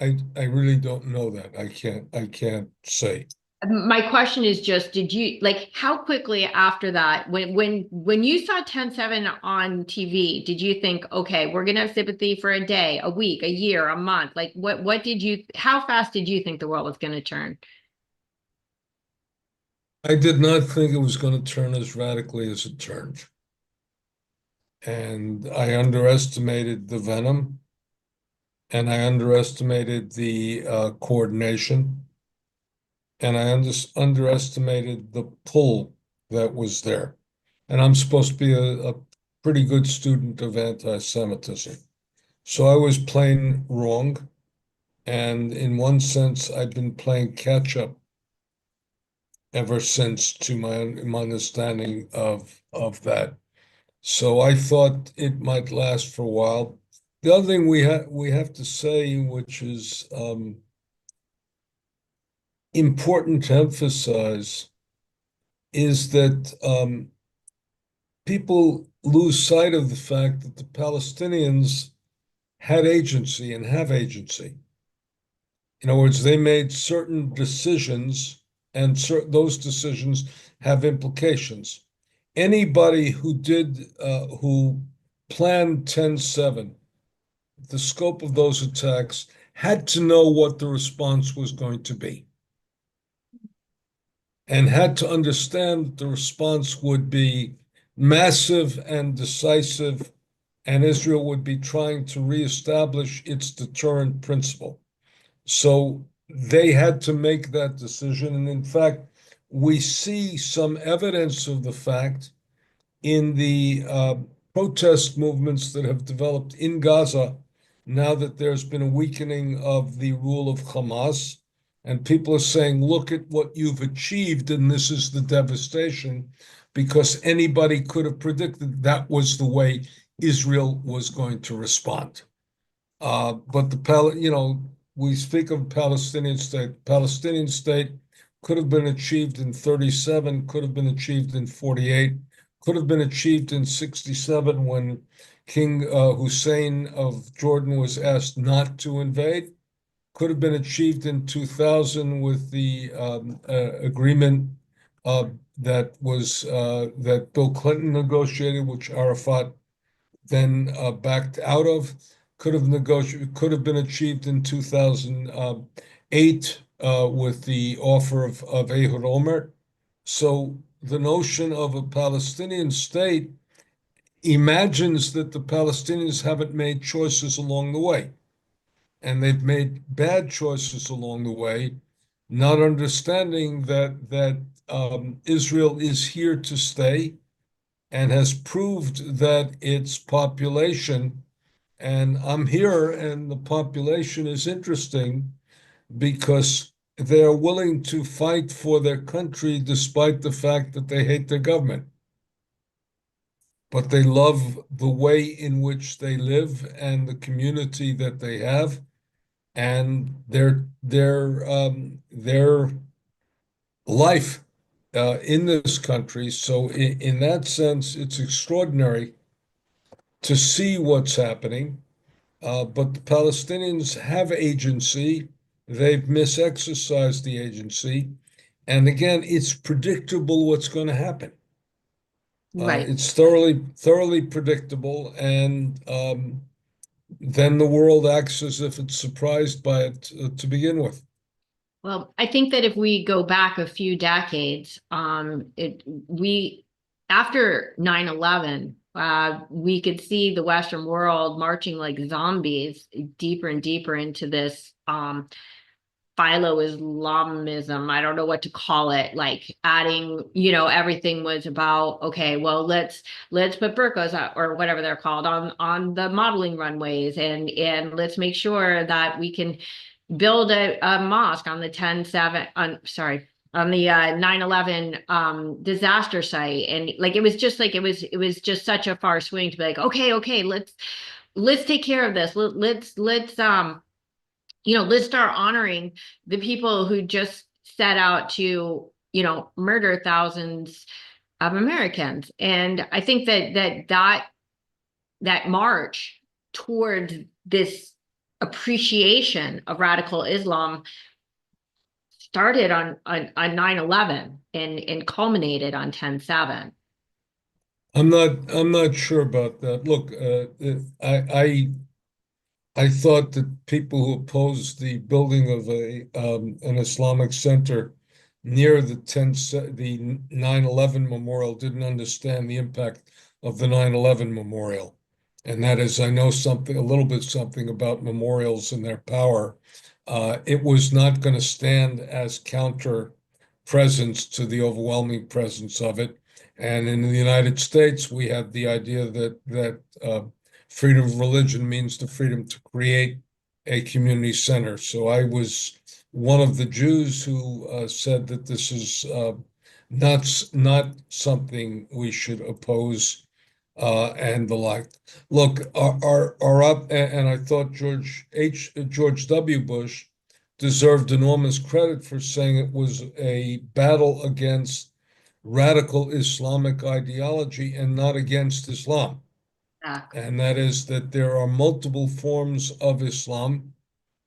I really don't know that. I can't say. My question is just, did you like how quickly after that, when you saw 10/7 on TV, did you think, okay, we're gonna have sympathy for a day, a week, a year, a month? Like what did you, how fast did you think the world was gonna turn? I did not think it was going to turn as radically as it turned. And I underestimated the venom, and I underestimated the coordination, and I underestimated the pull that was there. And I'm supposed to be a pretty good student of anti-Semitism. So I was plain wrong. And in one sense, I've been playing catch up ever since to my understanding of that. So I thought it might last for a while. The other thing we have to say, which is important to emphasize, is that people lose sight of the fact that the Palestinians had agency and have agency. In other words, they made certain decisions, and those decisions have implications. Anybody who planned 10/7, the scope of those attacks, had to know what the response was going to be, and had to understand that the response would be massive and decisive, and Israel would be trying to reestablish its deterrent principle. So they had to make that decision. And in fact, we see some evidence of the fact in the protest movements that have developed in Gaza now that there's been a weakening of the rule of Hamas. And people are saying, look at what you've achieved, and this is the devastation, because anybody could have predicted that was the way Israel was going to respond. But we speak of Palestinian state. Palestinian state could have been achieved in 37, could have been achieved in 48, could have been achieved in 67 when King Hussein of Jordan was asked not to invade, could have been achieved in 2000 with the agreement that Bill Clinton negotiated, which Arafat then backed out of, could have been achieved in 2008 with the offer of Ehud Olmert. So the notion of a Palestinian state imagines that the Palestinians haven't made choices along the way, and they've made bad choices along the way, not understanding that Israel is here to stay and has proved that its population, and I'm here, and the population is interesting because they're willing to fight for their country despite the fact that they hate their government. But they love the way in which they live and the community that they have, and their life in this country. So in that sense, it's extraordinary to see what's happening. But the Palestinians have agency. They've misexercised the agency. And again, it's predictable what's going to happen. Right. It's thoroughly predictable. And then the world acts as if it's surprised by it to begin with. Well, I think that if we go back a few decades, we after 9/11, we could see the Western world marching like zombies deeper and deeper into this philo-Islamism, I don't know what to call it, like adding, everything was about, okay, well, let's put burqas or whatever they're called on the modeling runways, and let's make sure that we can build a mosque on the 10/7 on the 9/11 disaster site. And like it was just such a far swing to be like, okay, let's take care of this. Let's start honoring the people who just set out to, murder thousands of Americans. And I think that march towards this appreciation of radical Islam started on 9/11 and culminated on 10/7. I'm not sure about that. Look, I thought that people who opposed the building of an Islamic center near the 9/11 memorial didn't understand the impact of the 9/11 memorial. And that is, I know a little bit something about memorials and their power. It was not going to stand as counter presence to the overwhelming presence of it. And in the United States, we have the idea that freedom of religion means the freedom to create a community center. So I was one of the Jews who said that this is not something we should oppose and the like. Look, our up, and I thought George W. Bush deserved enormous credit for saying it was a battle against radical Islamic ideology and not against Islam. Exactly. And that is that there are multiple forms of Islam,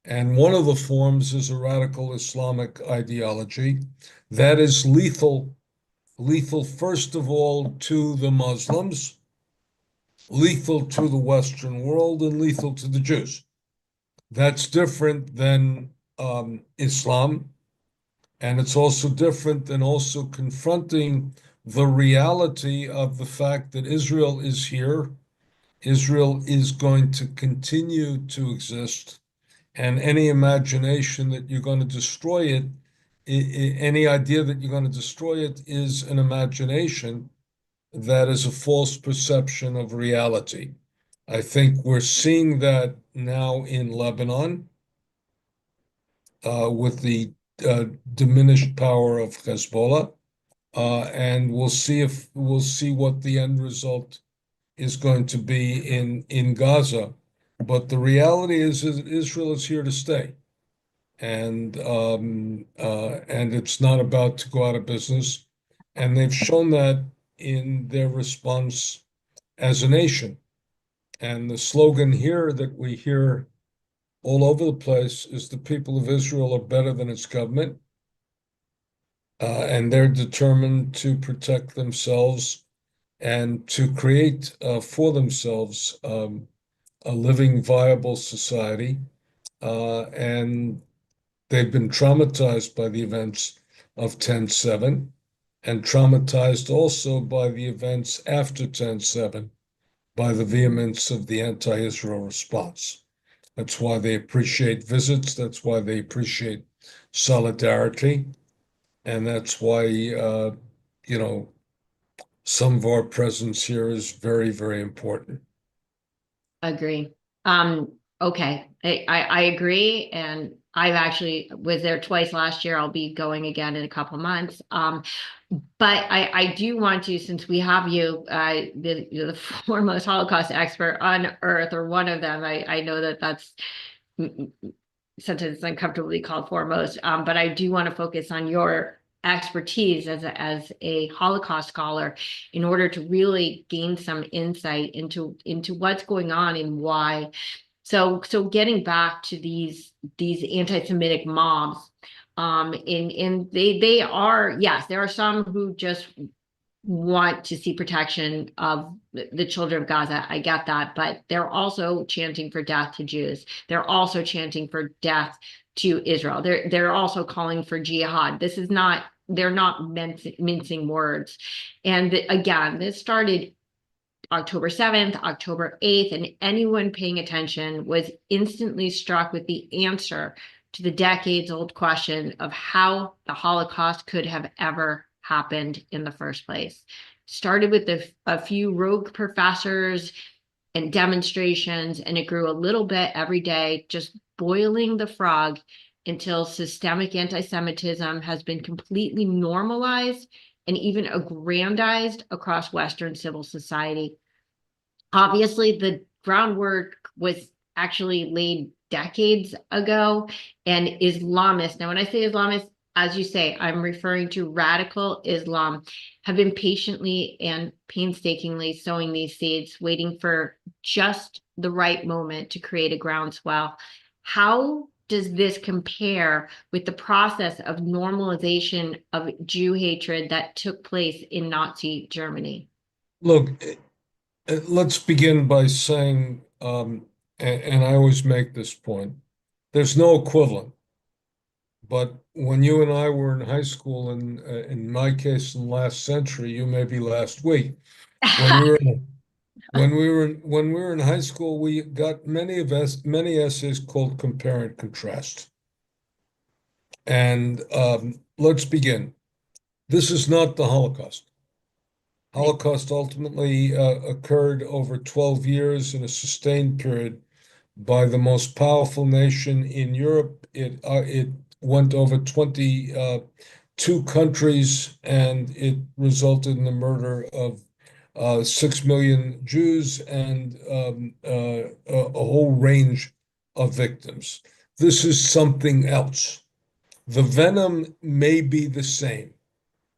and one of the forms is a radical Islamic ideology that is lethal first of all to the Muslims, lethal to the Western world, and lethal to the Jews. That's different than Islam, and it's also different than also confronting the reality of the fact that Israel is here. Israel is going to continue to exist, and any imagination that you're going to destroy it, any idea that you're going to destroy it is an imagination that is a false perception of reality. I think we're seeing that now in Lebanon with the diminished power of Hezbollah, and we'll see what the end result is going to be in Gaza. But the reality is that Israel is here to stay, and it's not about to go out of business. And they've shown that in their response as a nation. And the slogan here that we hear all over the place is the people of Israel are better than its government. And they're determined to protect themselves and to create for themselves a living, viable society. And they've been traumatized by the events of 10/7 and traumatized also by the events after 10/7, by the vehemence of the anti-Israel response. That's why they appreciate visits. That's why they appreciate solidarity. And that's why, some of our presence here is very, very important. Agree. Okay. I agree. And I've actually was there twice last year. I'll be going again in a couple months. But I do want to, since we have you, you're the foremost Holocaust expert on earth, or one of them. I know that's sometimes uncomfortably called foremost, but I do want to focus on your expertise as a Holocaust scholar in order to really gain some insight into what's going on and why. So getting back to these anti-Semitic mobs, they are, yes, there are some who just want to see protection of the children of Gaza. I get that, but they're also chanting for death to Jews. They're also chanting for death to Israel. They're also calling for jihad. They're not mincing words. And again, this started October 7th, October 8th, and anyone paying attention was instantly struck with the answer to the decades-old question of how the Holocaust could have ever happened in the first place. Started with a few rogue professors and demonstrations, and it grew a little bit every day, just boiling the frog until systemic anti-Semitism has been completely normalized and even aggrandized across Western civil society. Obviously, the groundwork was actually laid decades ago, and Islamists, now when I say Islamists, as you say, I'm referring to radical Islam, have been patiently and painstakingly sowing these seeds, waiting for just the right moment to create a groundswell. How does this compare with the process of normalization of Jew hatred that took place in Nazi Germany? Look, let's begin by saying, and I always make this point, there's no equivalent. But when you and I were in high school, and in my case, in the last century, you maybe last week, when we were when we were in high school, we got many essays called Compare and Contrast. And let's begin. This is not the Holocaust. Holocaust ultimately occurred over 12 years in a sustained period by the most powerful nation in Europe. It went over 22 countries, and it resulted in the murder of 6 million Jews and a whole range of victims. This is something else. The venom may be the same.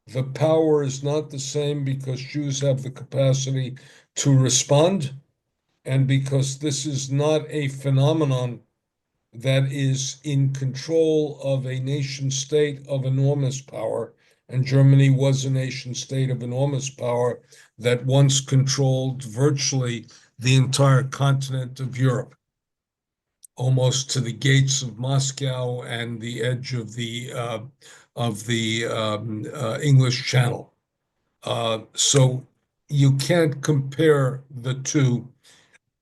The power is not the same because Jews have the capacity to respond, and because this is not a phenomenon that is in control of a nation state of enormous power. And Germany was a nation state of enormous power that once controlled virtually the entire continent of Europe, almost to the gates of Moscow and the edge of the English Channel. So you can't compare the two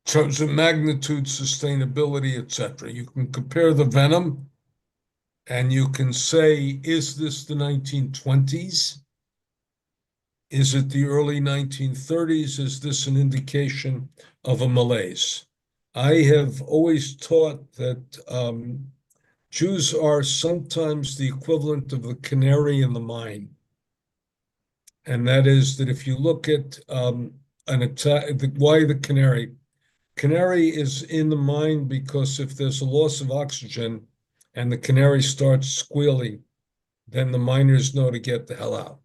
in terms of magnitude, sustainability, etc. You can compare the venom, and you can say, is this the 1920s? Is it the early 1930s? Is this an indication of a malaise? I have always taught that Jews are sometimes the equivalent of the canary in the mine. And that is that if you look at an attack, why the canary? Canary is in the mine because if there's a loss of oxygen and the canary starts squealing, then the miners know to get the hell out.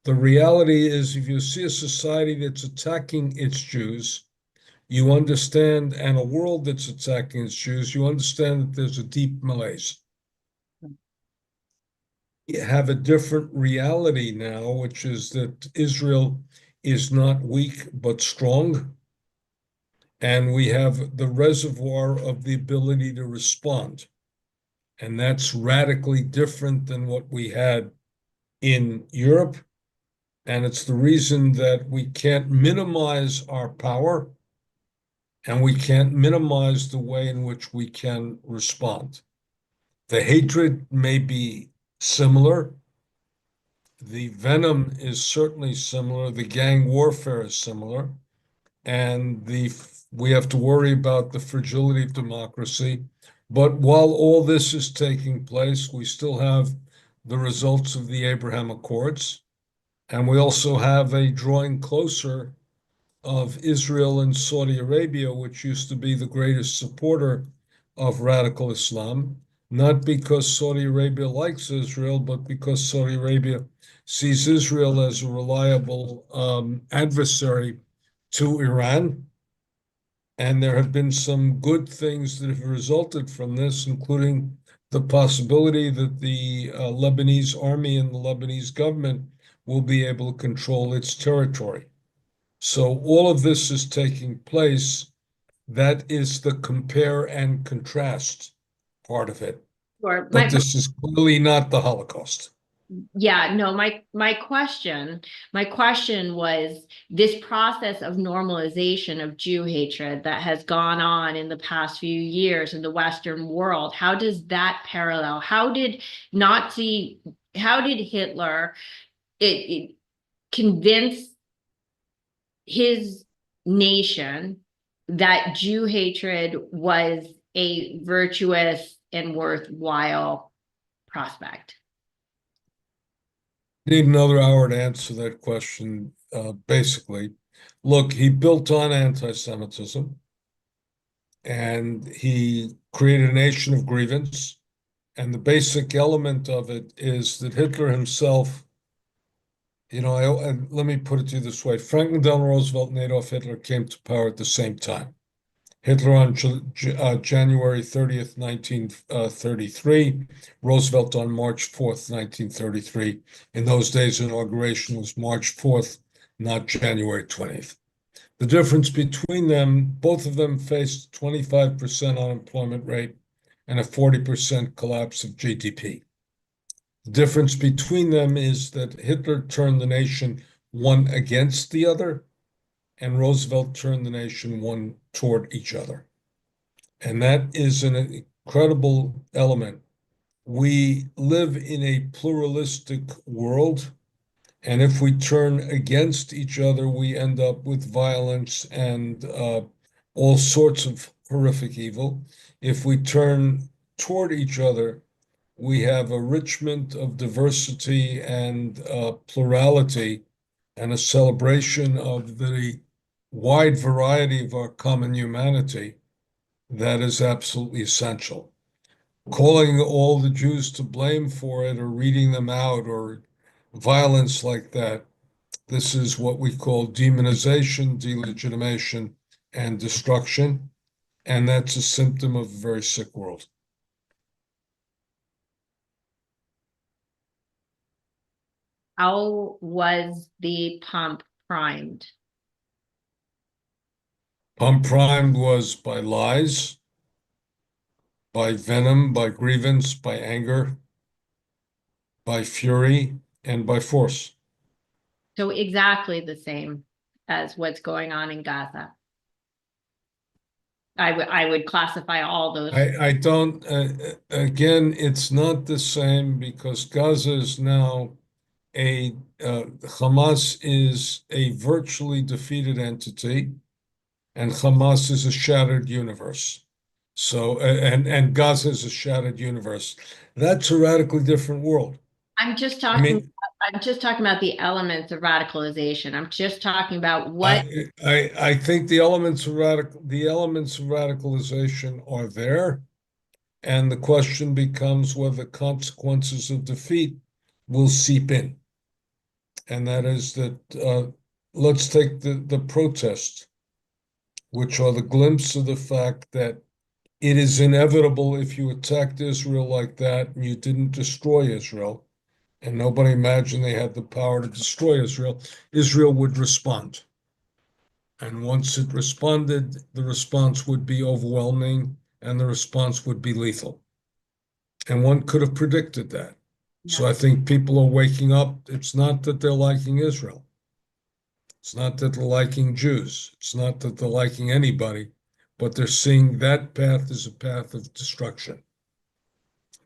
The reality is, if you see a society that's attacking its Jews, you understand, and a world that's attacking its Jews, you understand that there's a deep malaise. You have a different reality now, which is that Israel is not weak but strong. And we have the reservoir of the ability to respond. And that's radically different than what we had in Europe. And it's the reason that we can't minimize our power, and we can't minimize the way in which we can respond. The hatred may be similar. The venom is certainly similar. The gang warfare is similar. And we have to worry about the fragility of democracy. But while all this is taking place, we still have the results of the Abraham Accords. And we also have a drawing closer of Israel and Saudi Arabia, which used to be the greatest supporter of radical Islam, not because Saudi Arabia likes Israel, but because Saudi Arabia sees Israel as a reliable adversary to Iran. And there have been some good things that have resulted from this, including the possibility that the Lebanese army and the Lebanese government will be able to control its territory. So all of this is taking place. That is the compare and contrast part of it. Or But this is clearly not the Holocaust. Yeah, no, my question was this process of normalization of Jew hatred that has gone on in the past few years in the Western world. How does that parallel? How did Hitler it convince his nation that Jew hatred was a virtuous and worthwhile prospect? Need another hour to answer that question. Basically, look, he built on anti-Semitism and he created a nation of grievance. And the basic element of it is that Hitler himself, and let me put it to you this way: Franklin Delano Roosevelt and Adolf Hitler came to power at the same time. Hitler on January 30th, 1933, Roosevelt on March 4th, 1933. In those days, inauguration was March 4th, not January 20th. The difference between them, both of them faced 25% unemployment rate and a 40% collapse of GDP. The difference between them is that Hitler turned the nation one against the other, and Roosevelt turned the nation one toward each other. And that is an incredible element. We live in a pluralistic world, and if we turn against each other, we end up with violence and all sorts of horrific evil. If we turn toward each other, we have a enrichment of diversity and plurality and a celebration of the wide variety of our common humanity that is absolutely essential. Calling all the Jews to blame for it or reading them out or violence like that, this is what we call demonization, delegitimation, and destruction. And that's a symptom of a very sick world. How was the pump primed? Unprimed was by lies, by venom, by grievance, by anger, by fury, and by force. So exactly the same as what's going on in Gaza. I would classify all those. I don't, again, it's not the same because Gaza is now Hamas is a virtually defeated entity, and Hamas is a shattered universe. So, and Gaza is a shattered universe. That's a radically different world. I'm just I talking. mean, I'm just talking about the elements of radicalization. I'm just talking about what. I think the elements of radicalization are there, and the question becomes whether the consequences of defeat will seep in. And that is that let's take the protests, which are the glimpse of the fact that it is inevitable if you attacked Israel like that and you didn't destroy Israel, and nobody imagined they had the power to destroy Israel, Israel would respond. And once it responded, the response would be overwhelming and the response would be lethal. And one could have predicted that. So I think people are waking up. It's not that they're liking Israel. It's not that they're liking Jews. It's not that they're liking anybody, but they're seeing that path as a path of destruction.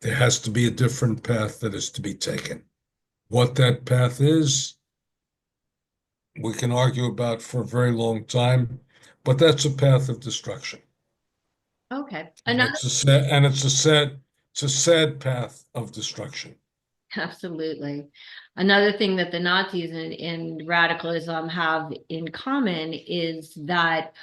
There has to be a different path that is to be taken. What that path is, we can argue about for a very long time, but that's a path of destruction. Okay. And Another. it's a sad path of destruction. Absolutely. Another thing that the Nazis and radical Islam have in common is that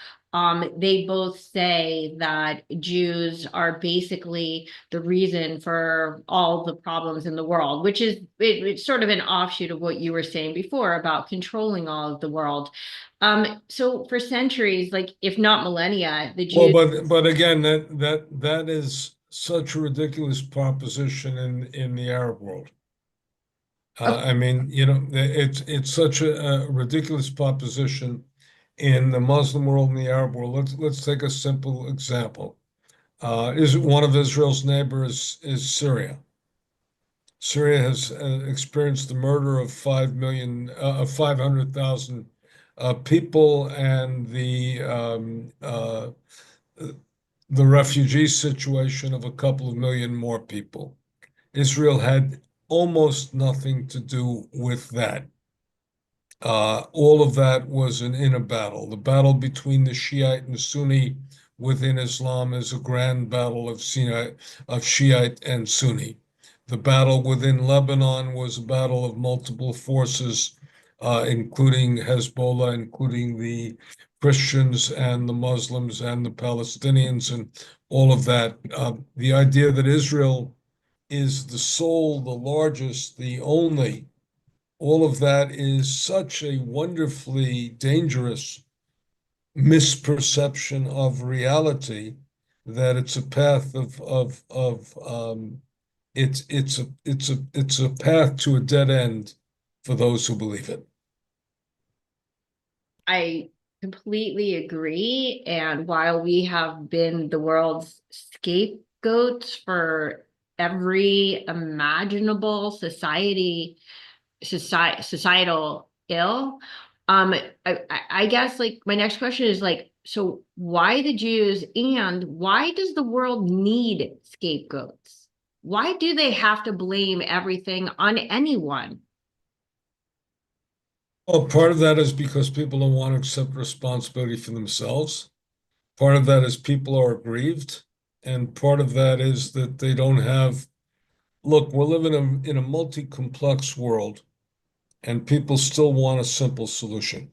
they both say that Jews are basically the reason for all the problems in the world, which is it's sort of an offshoot of what you were saying before about controlling all of the world. So for centuries, like if not millennia, the Well, Jews. but again, that is such a ridiculous proposition in the Arab world. I mean, it's such a ridiculous proposition in the Muslim world and the Arab world. Let's take a simple example. Is one of Israel's neighbors is Syria. Syria has experienced the murder of 500,000 people, and the refugee situation of a couple of million more people. Israel had almost nothing to do with that. All of that was an inner battle. The battle between the Shiite and Sunni within Islam is a grand battle of Shiite and Sunni. The battle within Lebanon was a battle of multiple forces, including Hezbollah, including the Christians and the Muslims and the Palestinians and all of that. The idea that Israel is the sole, the largest, the only, all of that is such a wonderfully dangerous misperception of reality that it's a path it's a path to a dead end for those who believe it. I completely agree. And while we have been the world's scapegoats for every imaginable societal ill, I guess like my next question is like, so why the Jews, and why does the world need scapegoats? Why do they have to blame everything on anyone? Well, part of that is because people don't want to accept responsibility for themselves. Part of that is people are aggrieved, and part of that is that they don't have. Look, we're living in a multi-complex world, and people still want a simple solution.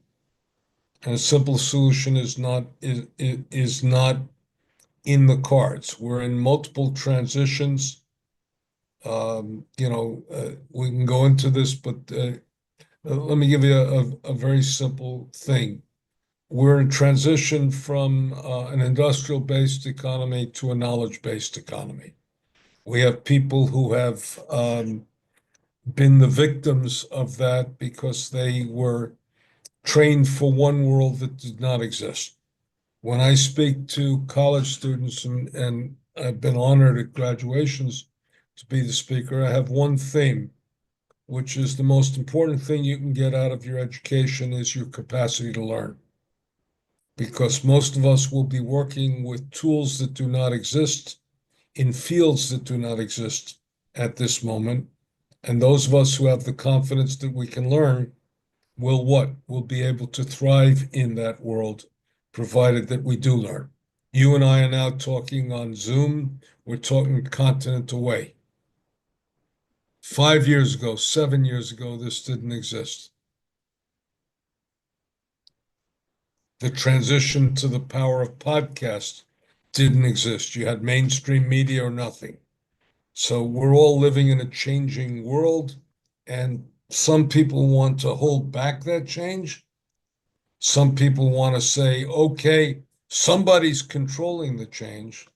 And a simple solution is not in the cards. We're in multiple transitions. We can go into this, but let me give you a very simple thing. We're in transition from an industrial-based economy to a knowledge-based economy. We have people who have been the victims of that because they were trained for one world that did not exist. When I speak to college students, and I've been honored at graduations to be the speaker, I have one theme, which is the most important thing you can get out of your education is your capacity to learn. Because most of us will be working with tools that do not exist in fields that do not exist at this moment. And those of us who have the confidence that we can learn will what? Will be able to thrive in that world, provided that we do learn. You and I are now talking on Zoom. We're talking a continent away. 5 years ago, 7 years ago, this didn't exist. The transition to the power of podcast didn't exist. You had mainstream media or nothing. So we're all living in a changing world, and some people want to hold back that change. Some people want to say, okay, somebody's controlling the change,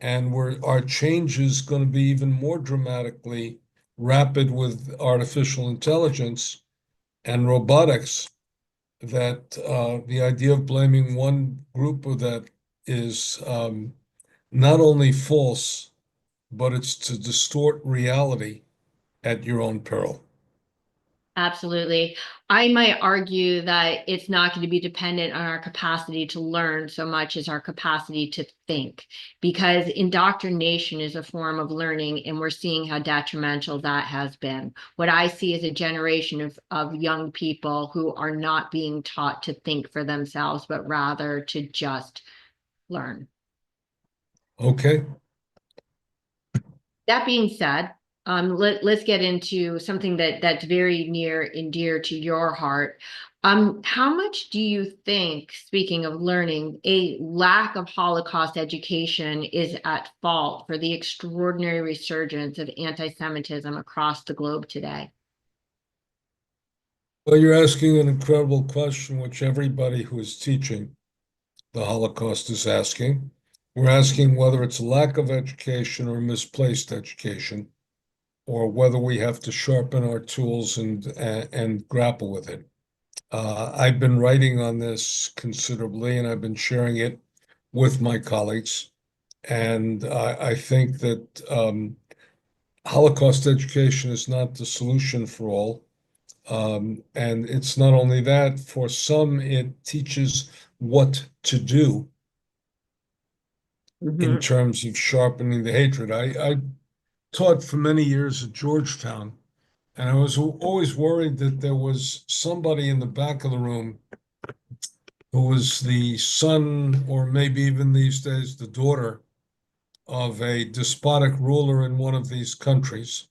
and our change is going to be even more dramatically rapid with artificial intelligence and robotics, that the idea of blaming one group of that is not only false, but it's to distort reality at your own peril. Absolutely. I might argue that it's not going to be dependent on our capacity to learn so much as our capacity to think, because indoctrination is a form of learning, and we're seeing how detrimental that has been. What I see is a generation of young people who are not being taught to think for themselves, but rather to just learn. Okay. That being said, let's get into something that's very near and dear to your heart. How much do you think, speaking of learning, a lack of Holocaust education is at fault for the extraordinary resurgence of anti-Semitism across the globe today? Well, you're asking an incredible question, which everybody who is teaching the Holocaust is asking. We're asking whether it's a lack of education or misplaced education, or whether we have to sharpen our tools and grapple with it. I've been writing on this considerably, and I've been sharing it with my colleagues. And I think that Holocaust education is not the solution for all. And it's not only that, for some, it teaches what to do in Mhm. terms of sharpening the hatred. I taught for many years at Georgetown, and I was always worried that there was somebody in the back of the room who was the son, or maybe even these days, the daughter of a despotic ruler in one of these countries,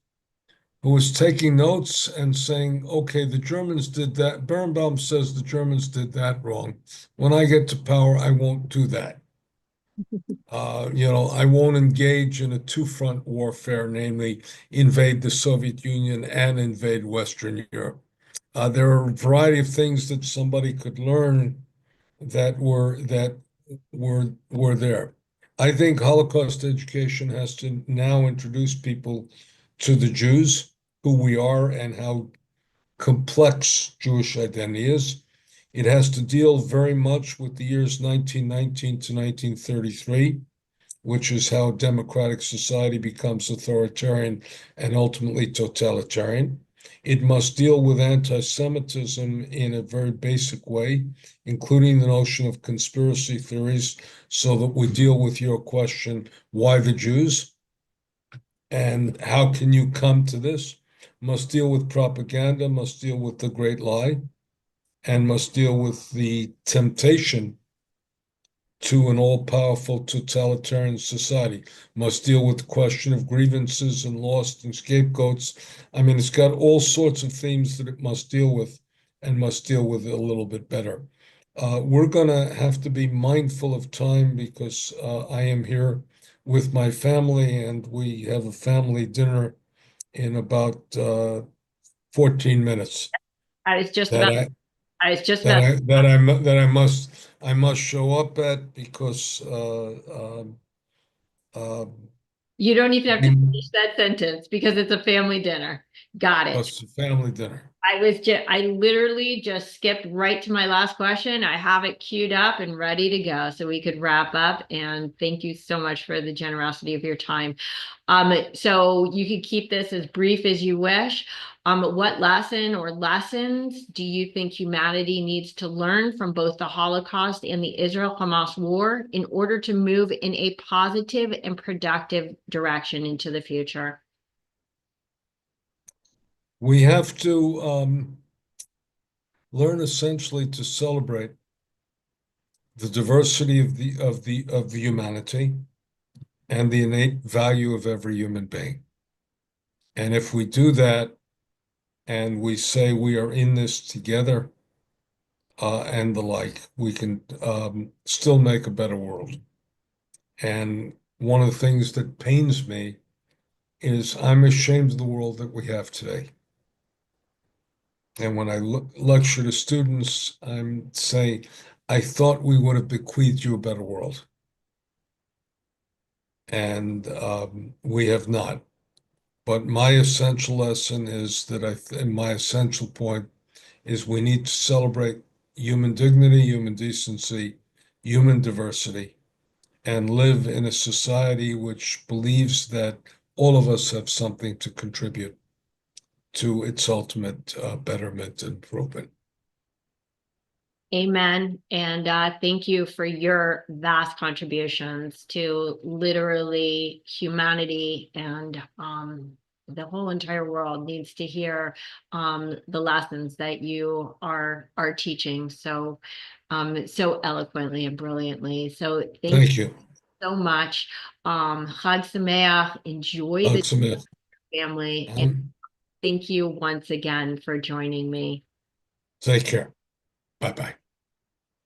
who was taking notes and saying, okay, the Germans did that. Berenbaum says the Germans did that wrong. When I get to power, I won't do that. I won't engage in a two-front warfare, namely invade the Soviet Union and invade Western Europe. There are a variety of things that somebody could learn that were there. I think Holocaust education has to now introduce people to the Jews, who we are, and how complex Jewish identity is. It has to deal very much with the years 1919 to 1933, which is how democratic society becomes authoritarian and ultimately totalitarian. It must deal with anti-Semitism in a very basic way, including the notion of conspiracy theories, so that we deal with your question, why the Jews? And how can you come to this? Must deal with propaganda, must deal with the great lie, and must deal with the temptation to an all-powerful totalitarian society, must deal with the question of grievances and lost and scapegoats. I mean, it's got all sorts of themes that it must deal with, and must deal with a little bit better. We're going to have to be mindful of time, because I am here with my family, and we have a family dinner in about 14 minutes I was just that about, I I was just that about, I that I mu- that I must show up at, because you don't even have to we finish that sentence because it's a family dinner. Got it. it's a family dinner. I literally just skipped right to my last question. I have it queued up and ready to go so we could wrap up. And thank you so much for the generosity of your time. So you can keep this as brief as you wish. What lesson or lessons do you think humanity needs to learn from both the Holocaust and the Israel-Hamas war in order to move in a positive and productive direction into the future? We have to learn essentially to celebrate the diversity of the humanity, and the innate value of every human being. And if we do that, and we say we are in this together, and the like, we can still make a better world. And one of the things that pains me is I'm ashamed of the world that we have today. And when I lecture to students, I'm saying, I thought we would have bequeathed you a better world. And we have not. But my essential lesson is that and my essential point is, we need to celebrate human dignity, human decency, human diversity, and live in a society which believes that all of us have something to contribute to its ultimate betterment and improvement. Amen. And thank you for your vast contributions to literally humanity, and the whole entire world needs to hear the lessons that you are teaching so eloquently and brilliantly. So thank you Thank you. so much. Chag Sameach, enjoy the Alexa, family, and thank you once again for joining me. take care. Bye bye.